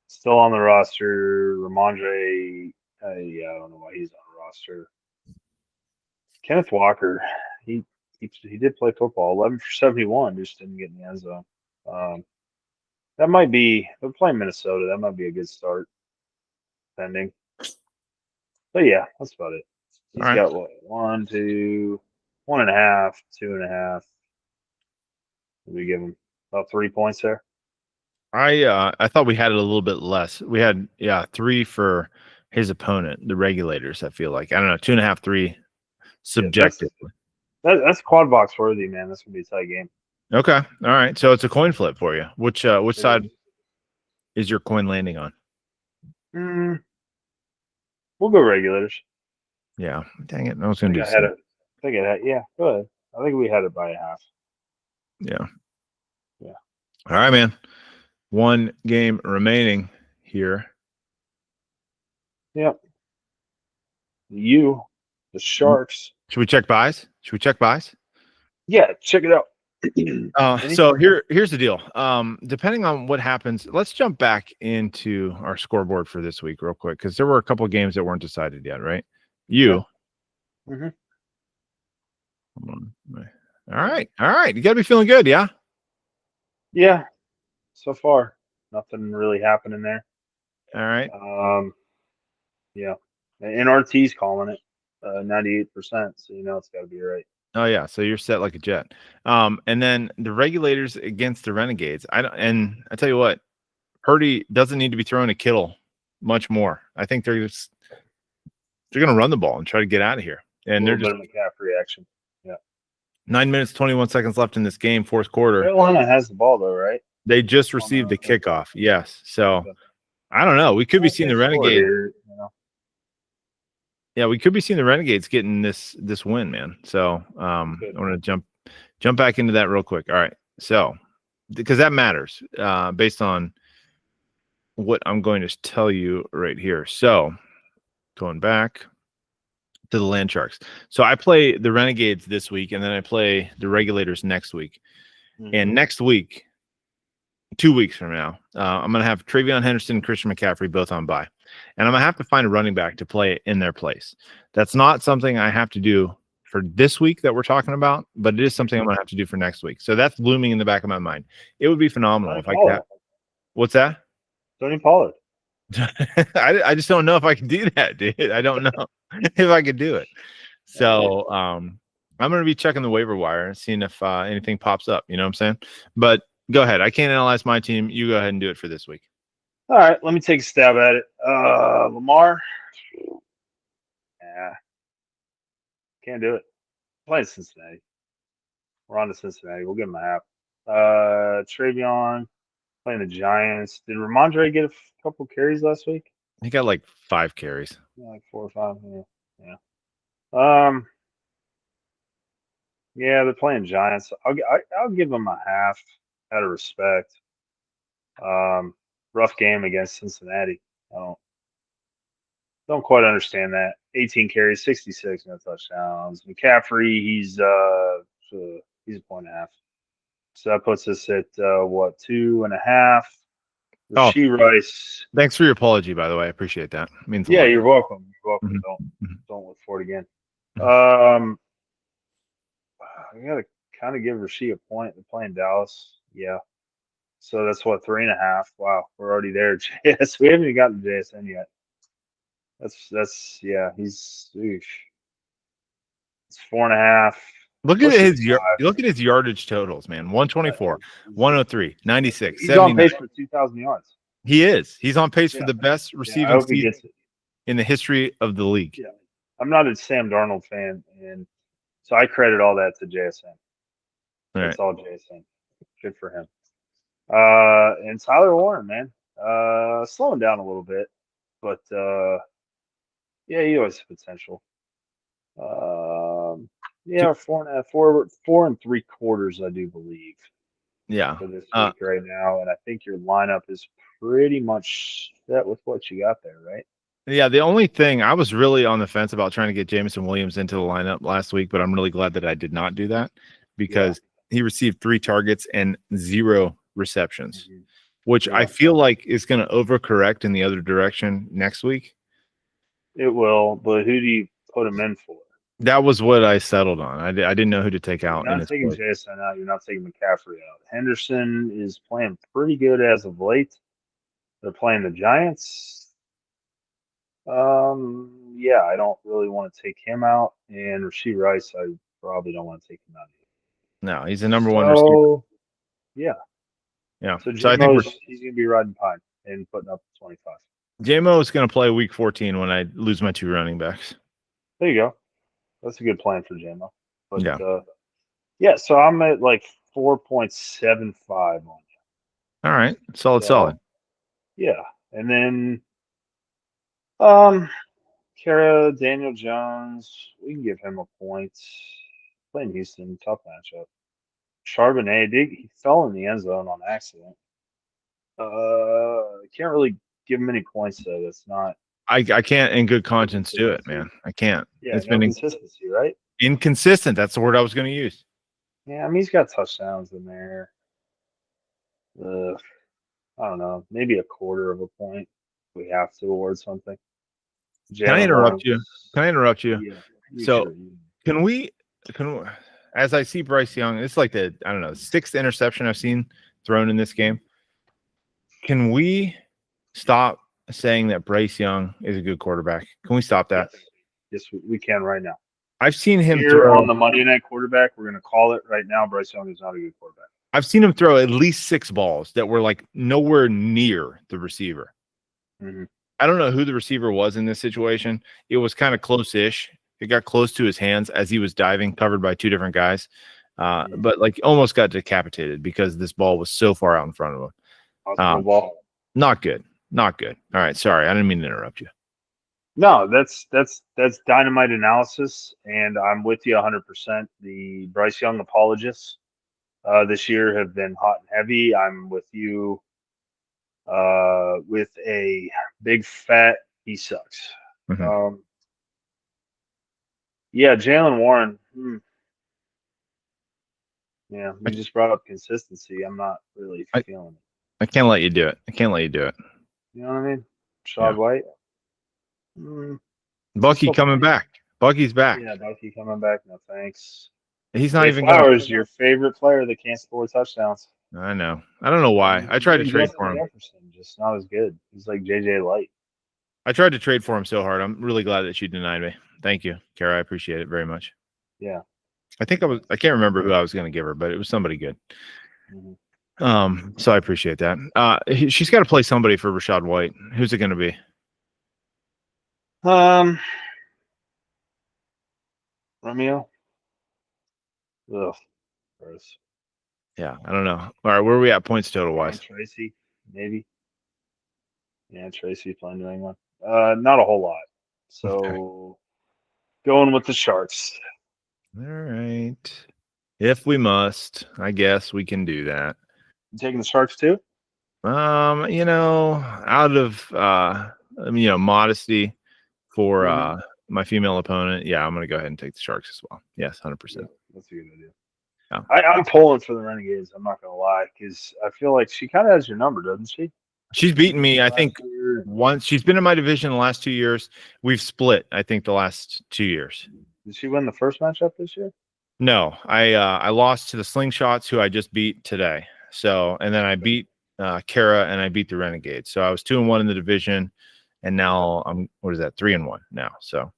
still on the roster. Ramondre, I don't know why he's on the roster. Kenneth Walker, he did play football. 11 for 71, just didn't get in the end zone. That might be, they're playing Minnesota. That might be a good start, pending. But yeah, that's about it. He's got what, 1, 2, 1.5, 2.5. We give him about 3 points there. I thought we had it a little bit less. We had 3 for his opponent, the Regulators. I feel like, I don't know, 2.5, 3 subjectively. That's quad box worthy, man. That's gonna be a tight game. Okay, all right. So it's a coin flip for you. Which side is your coin landing on? We'll go Regulators. Yeah. Dang it, I was gonna do. Yeah, go ahead. I think we had it by a half. Yeah. Yeah. All right, man. 1 game remaining here. Yep. The Sharks. Should we check buys? Yeah, check it out. So here's the deal. Depending on what happens, let's jump back into our scoreboard for this week real quick, because there were a couple of games that weren't decided yet, right? Mm-hmm. All right. You got to be feeling good, yeah? Yeah. So far, nothing really happening there. All right. Yeah. And RT's calling it 98%, so it's got to be right. Oh yeah, so you're set like a jet. And then the Regulators against the Renegades. I tell you what, Purdy doesn't need to be throwing to Kittle much more. I think they're going to run the ball and try to get out of here. And they're just a McCaffrey action. Yeah. 9 minutes 21 seconds left in this game, fourth quarter. Carolina has the ball though, right? They just received the kickoff. Yes. So I don't know. We could be seeing the Renegades. Yeah, we could be seeing the Renegades getting this win, man. So I want to jump back into that real quick. All right. So because that matters based on what I'm going to tell you right here. So going back to the Land Sharks. So I play the Renegades this week, and then I play the Regulators next week. And next week, 2 weeks from now, I'm going to have Travion Henderson and Christian McCaffrey both on bye. And I'm going to have to find a running back to play in their place. That's not something I have to do for this week that we're talking about, but it is something I'm going to have to do for next week. So that's looming in the back of my mind. It would be phenomenal if I could. What's that? Tony Pollard. I just don't know if I can do that, dude. I don't know if I could do it. So I'm going to be checking the waiver wire and seeing if anything pops up. You know what I'm saying? But go ahead. I can't analyze my team. You go ahead and do it for this week. All right, let me take a stab at it. Lamar. Yeah. Can't do it. Playing Cincinnati. We're on to Cincinnati. We'll give him a half. Travion playing the Giants. Did Ramondre get a couple carries last week? He got like 5 carries. Yeah, like 4 or 5. Yeah. Yeah, they're playing Giants. I'll give them a half out of respect. Rough game against Cincinnati. I don't quite understand that. 18 carries, 66, no touchdowns. McCaffrey, he's So he's a 1.5. So that puts us at what, 2.5? Oh. Rasheed Rice. Thanks for your apology, by the way. I appreciate that. It means a Yeah, lot. you're welcome. You're welcome. Mhm. Don't look for it again. Mhm. I gotta kind of give Rasheed a point. They're playing Dallas. Yeah. So that's what, 3.5. Wow, we're already there. JS. We haven't even gotten to JSN yet. That's yeah. He's it's 4.5. Look at Pushing his 5. look at his yardage totals, man. 124, 103, 96, He's on 79. pace for 2,000 yards. He is. He's on pace for Yeah. the best Yeah, I receiving hope he season gets it. in the history of the league. Yeah. I'm not a Sam Darnold fan, and so I credit all that to JSN. All right. That's all JSN. Good for him. And Tyler Warren, man, slowing down a little bit, but yeah, he always has potential. Yeah, 4.5, 4.75, I do believe, Yeah. for this week right now, and I think your lineup is pretty much set with what you got there, right? Yeah, the only thing I was really on the fence about trying to get Jameson Williams into the lineup last week, but I'm really glad that I did not do that because he received 3 targets and 0 receptions, which I feel like is going to overcorrect in the other direction next week. It will, but who do you put him in for? That was what I settled on. I didn't know who to take out. You're not taking JSN out. You're not taking McCaffrey out. Henderson is playing pretty good as of late. They're playing the Giants. Yeah, I don't really want to take him out, and Rasheed Rice, I probably don't want to take him out either. No, he's the number one receiver. Yeah. Yeah. So I think he's going to be riding pine and putting up 25. JMO is going to play week 14 when I lose my 2 running backs. There you go. That's a good plan for JMO. But yeah. Yeah, so I'm at like 4.75 on you. All right. Solid. Yeah. And then Kara, Daniel Jones, we can give him a point. Playing Houston, tough matchup. Charbonnet, he fell in the end zone on accident. Can't really give him any points though. That's not. I can't in good conscience do it, man. I can't. Yeah, it's no been consistency, right? Inconsistent. That's the word I was going to use. Yeah, I mean he's got touchdowns in there. I don't know, maybe a quarter of a point. We have to award something. Can I interrupt you? Yeah. So sure. can we, as I see Bryce Young, it's like the 6th interception I've seen thrown in this game. Can we stop saying that Bryce Young is a good quarterback? Can we stop that? Yes, we can right now. I've seen him throw on the Monday Night Quarterback. We're going to call it right now. Bryce Young is not a good quarterback. I've seen him throw at least 6 balls that were like nowhere near the receiver. Mm-hmm. I don't know who the receiver was in this situation. It was kind of close-ish. It got close to his hands as he was diving, covered by 2 different guys. But like almost got decapitated because this ball was so far out in front of him. Ball. Not good. All right. Sorry. I didn't mean to interrupt you. No, that's dynamite analysis, and I'm with you 100%. The Bryce Young apologists this year have been hot and heavy. I'm with you with a big fat he sucks. Mm-hmm. Yeah, Jalen Warren. Yeah, we just brought up consistency. I'm not really feeling it. I can't let you do it. You know what I mean? Rashad White. Bucky coming back. Bucky's back. Yeah, Bucky coming back. No thanks. He's not even Flowers, your favorite player that can't score touchdowns. I know. I don't know why. I tried to trade for him. Jefferson, just not as good. He's like JJ Light. I tried to trade for him so hard. I'm really glad that you denied me. Thank you, Kara. I appreciate it very much. Yeah. I can't remember who I was going to give her, but it was somebody good. Mm-hmm. So I appreciate that. She's got to play somebody for Rashad White. Who's it going to be? Romeo. Ugh. Gross. Yeah, I don't know. All right, where are we at points total wise? Tracy, maybe. Yeah, Tracy's playing New England. Not a whole lot. So going with the Sharks. All right. If we must, I guess we can do that. You taking the Sharks too? Out of modesty for my female opponent, yeah, I'm gonna go ahead and take the Sharks as well. Yes, 100%. That's a good idea. I'm pulling for the Renegades. I'm not gonna lie, because I feel like she kind of has your number, doesn't she? She's beaten me, I think, Last year. once. She's been in my division the last 2 years. We've split, I think, the last 2 years. Did she win the first matchup this year? No, I lost to the Slingshots, who I just beat today. So, and then I beat Kara, and I beat the Renegades. So I was 2-1 in the division, and now I'm 3-1 now. So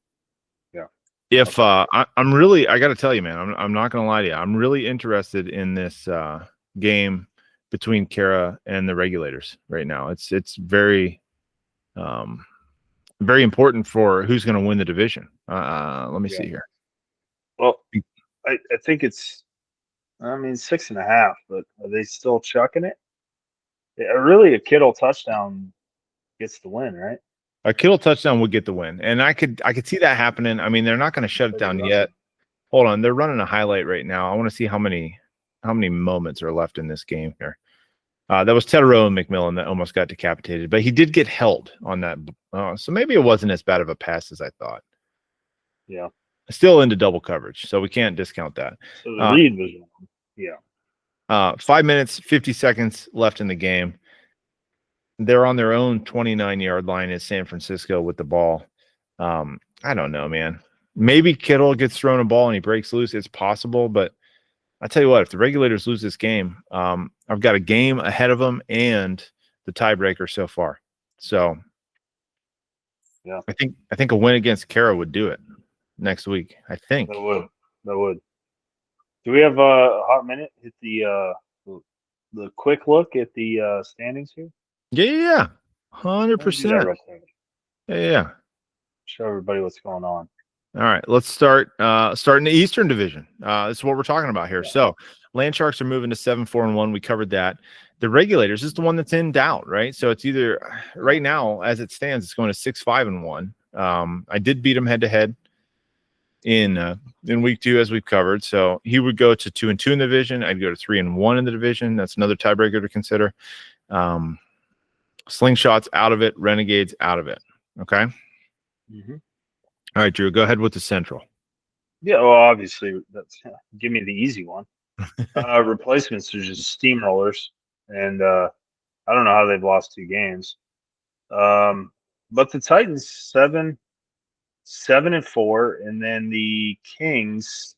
yeah, if I'm really, I got to tell you, man, I'm not gonna lie to you, I'm really interested in this game between Kara and the Regulators right now. It's very very important for who's going to win the division. Let me see here. Well, I think it's, I mean, 6.5, but are they still chucking it? Yeah, really, a Kittle touchdown gets the win, right? A Kittle touchdown would get the win, and I could see that happening. I mean, they're not going to shut it down yet. Hold on, they're running a highlight right now. I want to see how many moments are left in this game here. That was Tedero and McMillan that almost got decapitated, but he did get held on that. So maybe it wasn't as bad of a pass as I thought. Yeah. Still into double coverage, so we can't discount that. So the read was wrong. Yeah. 5 minutes, 50 seconds left in the game. They're on their own 29-yard line as San Francisco with the ball. I don't know, man. Maybe Kittle gets thrown a ball and he breaks loose. It's possible, but I tell you what, if the Regulators lose this game, I've got a game ahead of them and the tiebreaker so far. So, yeah, I think a win against Kara would do it next week. I think that would. Do we have a hot minute? Hit the quick look at the standings here. Yeah, 100%. Yeah. Show everybody what's going on. All right, let's start in the Eastern Division. This is what we're talking about here. Yeah. So Land Sharks are moving to 7-4-1. We covered that. The Regulators is the one that's in doubt, right? So it's either right now, as it stands, it's going to 6-5-1. I did beat him head to head in week 2, as we've covered. So he would go to 2-2 in the division. I'd go to 3-1 in the division. That's another tiebreaker to consider. Slingshots out of it, Renegades out of it. Okay. Mm-hmm. All right, Drew, go ahead with the Central. Yeah, well, obviously, that's give me the easy one. Replacements are just steamrollers, and I don't know how they've lost 2 games. But the Titans 7-4, and then the Kings,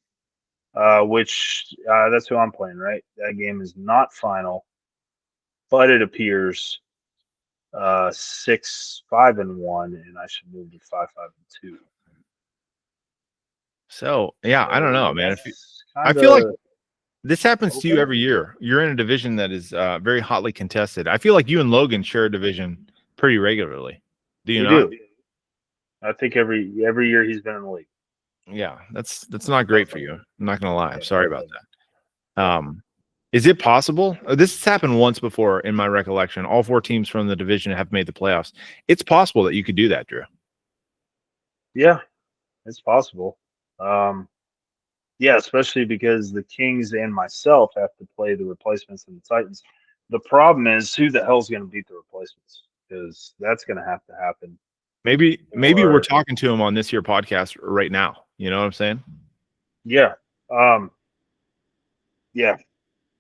which that's who I'm playing, right? That game is not final, but it appears 6-5-1, and I should move to 5-5-2. So yeah, I don't know, man. I feel like this happens to you every year. You're in a division that is very hotly contested. I feel like you and Logan share a division pretty regularly. Do you not? Do. I think every year he's been in the league. Yeah, that's not great for you. I'm not gonna lie. I'm sorry about that. Is it possible? This has happened once before in my recollection. All 4 teams from the division have made the playoffs. It's possible that you could do that, Drew. Yeah, it's possible. Yeah, especially because the Kings and myself have to play the replacements and the Titans. The problem is, who the hell's going to beat the replacements? Because that's going to have to happen. Maybe we're talking to him on this here podcast right now. You know what I'm saying? Yeah. Yeah.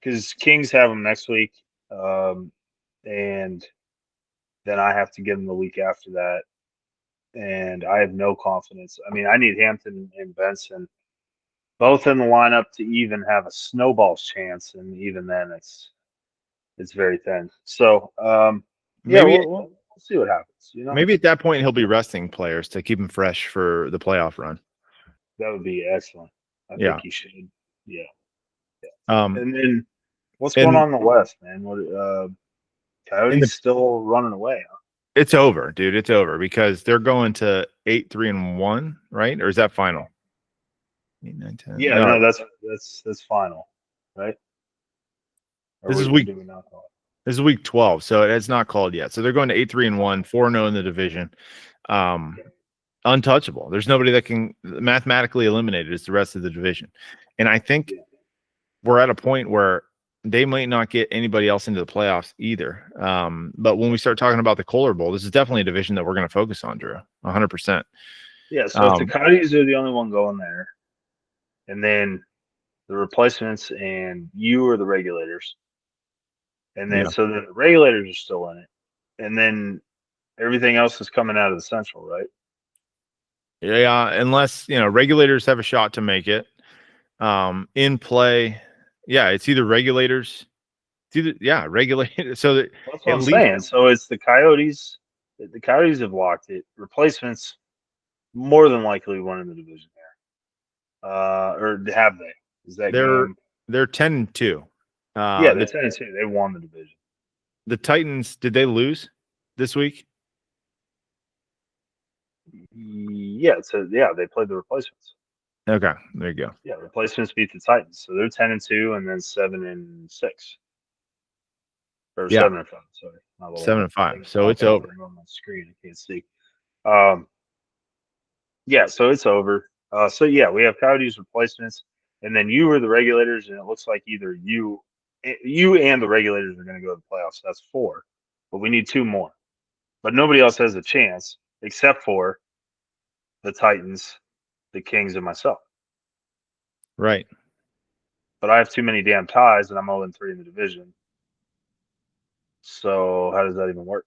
Because Kings have them next week. And then I have to get them the week after that. And I have no confidence. I mean, I need Hampton and Benson both in the lineup to even have a snowball's chance, and even then, it's very thin. So, Maybe we'll see what happens. You know, maybe at that point he'll be resting players to keep him fresh for the playoff run. That would be excellent. I think he should. Yeah. And then, what's going on in the West, man? What Coyotes still running away? Huh? It's over, dude. It's over because they're going to 8-3-1, right? Or is that final? 8, 9, 10. Yeah, no, that's final, right? Or this is week 12, so it's not called yet. So they're going to 8-3-1, 4-0 in the division. Untouchable. There's nobody that can mathematically eliminate it. It's the rest of the division. And I think we're at a point where they might not get anybody else into the playoffs either. But when we start talking about the Kohler Bowl, this is definitely a division that we're going to focus on, Drew, 100%. Yeah, so if the Coyotes are the only one going there, and then the replacements, and you are the regulators. And then Yeah. so the regulators are still in it. And then everything else is coming out of the central, right? Yeah, unless regulators have a shot to make it. In play, yeah, it's either regulators. It's either regulators. So that That's what at I'm least saying. So it's the Coyotes. The Coyotes have locked it. Replacements more than likely won in the division there. Or have they? Is that they're game? they're 10-2. Yeah, they're The 10-2. They won the division. the Titans, did they lose this week? Yeah, so yeah, they played the replacements. Okay, there you go. Yeah, replacements beat the Titans, so they're 10-2, and then 7-6, or Yeah, 7-5. Sorry, not 7-5. So it's over. on my screen. I can't see. Um, yeah, so it's over. So yeah, we have Coyotes replacements, and then you are the regulators, and it looks like either you and the regulators are going to go to the playoffs. That's 4, but we need 2 more. But nobody else has a chance except for the Titans, the Kings, and myself. Right. But I have too many damn ties, and I'm 0-3 in the division. So how does that even work?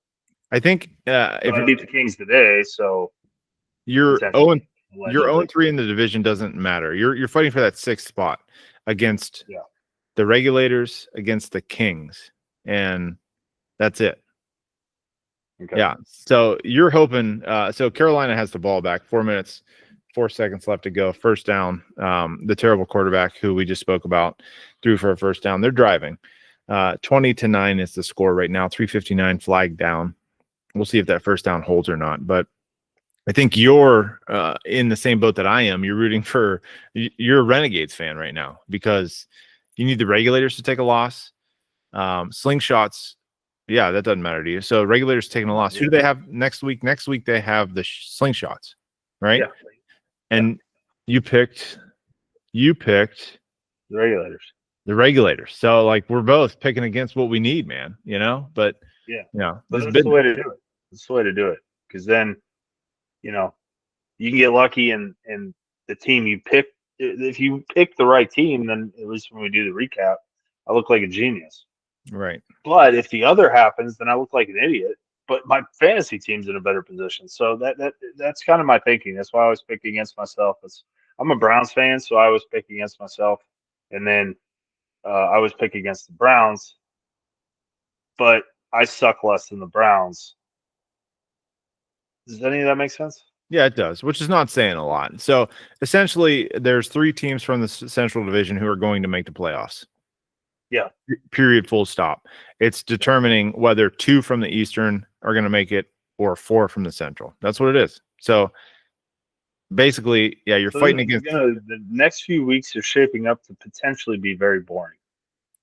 I think If I beat the Kings today, so you're potentially, 0-3 in the division doesn't matter. You're fighting for that 6th spot against Yeah. the regulators, against the Kings, and that's it. Okay. Yeah. So you're hoping. So Carolina has the ball back. 4 minutes, 4 seconds left to go. First down. The terrible quarterback who we just spoke about threw for a first down. They're driving. 20-9 is the score right now. 3:59 flag down. We'll see if that first down holds or not. But I think you're in the same boat that I am. You're rooting for. You're a Renegades fan right now because you need the regulators to take a loss. Slingshots. Yeah, that doesn't matter to you. So regulators taking a loss. Yeah. Who do they have next week? Next week they have the Slingshots, right? Yeah. And you picked The regulators. the regulators. So like we're both picking against what we need, man. But Yeah. this But that's the way to do it. That's the way to do it. Because then, you can get lucky and the team you pick. If you pick the right team, then at least when we do the recap, I look like a genius. right. But if the other happens, then I look like an idiot. But my fantasy team's in a better position. So that's kind of my thinking. That's why I always pick against myself. I'm a Browns fan, so I always pick against myself. And then I always pick against the Browns. But I suck less than the Browns. Does any of that make sense? Yeah, it does, which is not saying a lot. So essentially, there's 3 teams from the Central Division who are going to make the playoffs. Yeah. Period. Full stop. It's determining whether 2 from the Eastern are going to make it or 4 from the Central. That's what it is. So basically, yeah, you're fighting against. The next few weeks are shaping up to potentially be very boring.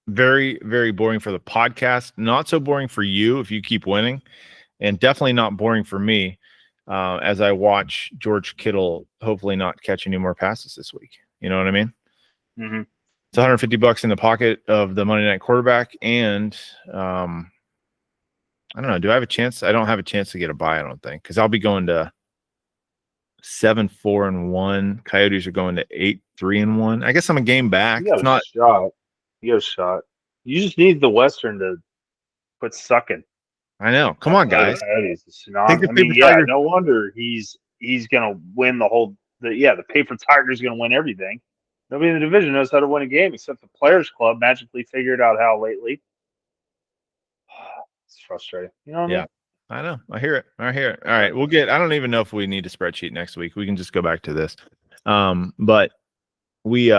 Very, very boring for the podcast. Not so boring for you if you keep winning, and definitely not boring for me as I watch George Kittle hopefully not catch any more passes this week. You know what I mean? Mm-hmm. It's $150 in the pocket of the Monday night quarterback, and I don't know. Do I have a chance? I don't have a chance to get a bye, I don't think, because I'll be going to 7-4-1. Coyotes are going to 8-3-1. I guess I'm a game back. You got a shot. You got a shot. You just need the Western to quit sucking. I know. Come on, guys. No wonder he's gonna win the whole. The paper Tiger's gonna win everything. Nobody in the division knows how to win a game except the Players Club magically figured out how lately. It's frustrating. You know what I mean? I know. I hear it. All right. I don't even know if we need a spreadsheet next week. We can just go back to this. But we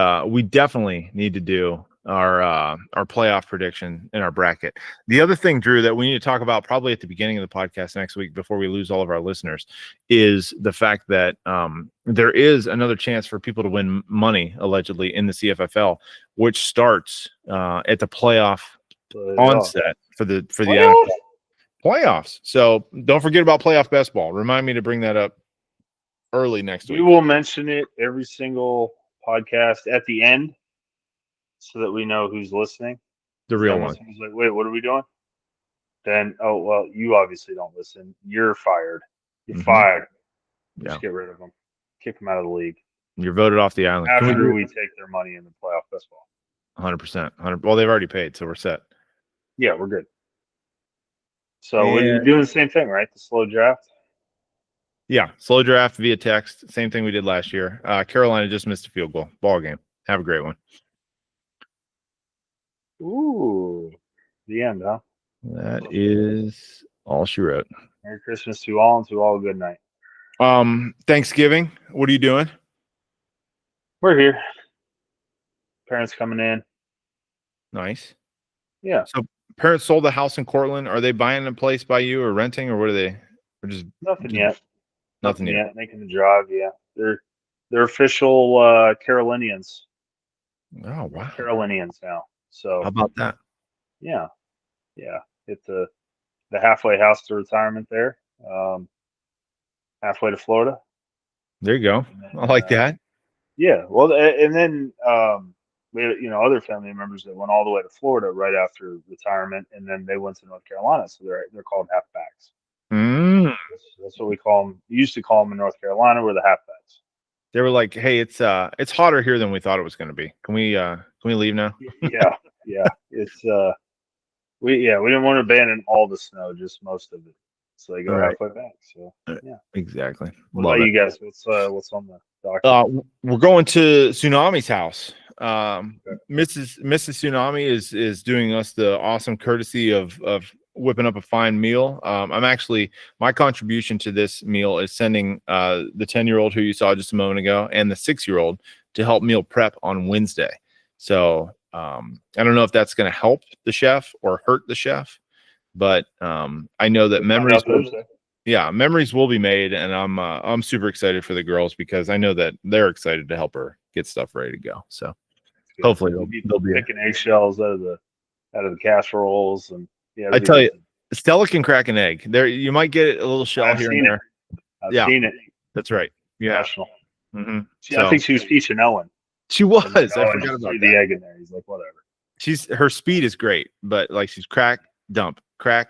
definitely need to do our playoff prediction in our bracket. The other thing, Drew, that we need to talk about probably at the beginning of the podcast next week before we lose all of our listeners is the fact that there is another chance for people to win money allegedly in the CFFL, which starts at the playoff onset for the NFL playoffs. So don't forget about playoff best ball. Remind me to bring that up early next week. We will mention it every single podcast at the end so that we know who's listening. The real one. Who's like, wait, what are we doing? Then, you obviously don't listen. You're fired. You're fired. Just get rid of them. Kick them out of the league. You're voted off the island. Can we after do we take their money in the playoff best ball. 100%? Well, they've already paid, so we're set. Yeah, we're good. So we're And- doing the same thing, right? The slow draft. Yeah, slow draft via text. Same thing we did last year. Carolina just missed a field goal. Ball game. Have a great one. Ooh, the end, huh? That is all she wrote. Merry Christmas to all, and to all a good night. Thanksgiving. What are you doing? We're here. Parents coming in. Nice. Yeah, So parents sold the house in Cortland. Are they buying a place by you or renting, or what are they? Or just nothing yet. nothing yet. Making the drive. Yeah, they're official Carolinians. Oh wow. Carolinians now. So How about that? yeah, hit the halfway house to retirement there. Halfway to Florida. There you go. And I like that. Yeah, well, and then we had, other family members that went all the way to Florida right after retirement, and then they went to North Carolina, so they're called halfbacks. That's what we call them. We used to call them in North Carolina. We're the halfbacks. They were like, "Hey, it's hotter here than we thought it was going to be. Can we leave now?" Yeah. It's we didn't want to abandon all the snow, just most of it. So they go Right. halfway back. So yeah. Exactly. What Love about it. you guys? What's on the docket? We're going to Tsunami's house. Mrs. Tsunami is doing us the awesome courtesy of whipping up a fine meal. I'm actually, my contribution to this meal is sending the 10-year-old who you saw just a moment ago and the 6-year-old to help meal prep on Wednesday. So I don't know if that's going to help the chef or hurt the chef, but I know that memories will be made, and I'm super excited for the girls because I know that they're excited to help her get stuff ready to go. So hopefully they'll be picking eggshells out of the casseroles, and I tell you, Stella can crack an egg. There, you might get a little shell here and there. I've seen it. That's right. Yeah. National. Mm-hmm. I think she was teaching Ellen. She was. I Owen forgot about threw that. the egg in there. He's like, whatever. Her speed is great, but like she's crack, dump, grab,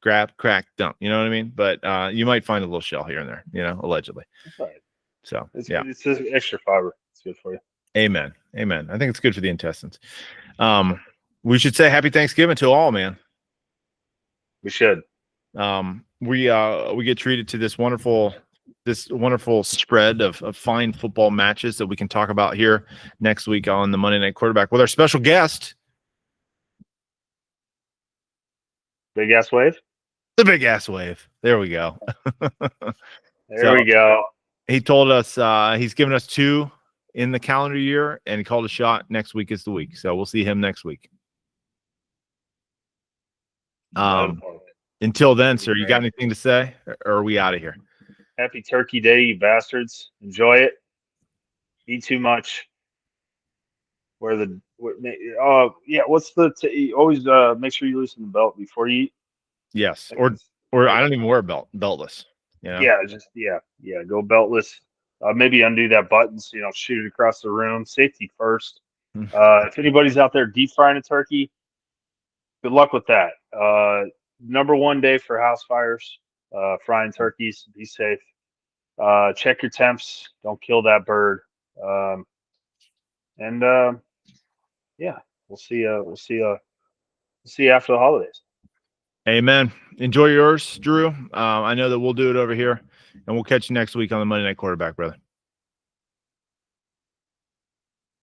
crack, dump. You know what I mean? But you might find a little shell here and there. Allegedly. That's right. So it's just extra fiber. It's good for you. Amen. I think it's good for the intestines. We should say happy Thanksgiving to all, man. We should. We get treated to this wonderful spread of fine football matches that we can talk about here next week on the Monday Night Quarterback with our special guest, Big Ass Wave. the Big Ass Wave. There we go. There we go. He told us he's given us 2 in the calendar year, and he called a shot. Next week is the week, so we'll see him next week. Until then, sir, you got anything to say, or are we out of here? Happy Turkey Day, you bastards! Enjoy it. Eat too much. What's the always make sure you loosen the belt before you eat. Yes, or I don't even wear a beltless. Yeah, go beltless. Maybe undo that button so you don't shoot it across the room. Safety first. If anybody's out there deep frying a turkey, good luck with that. Number 1 day for house fires, frying turkeys. Be safe. Check your temps. Don't kill that bird. We'll see you after the holidays. Amen. Enjoy yours, Drew. I know that we'll do it over here, and we'll catch you next week on the Monday Night Quarterback, brother.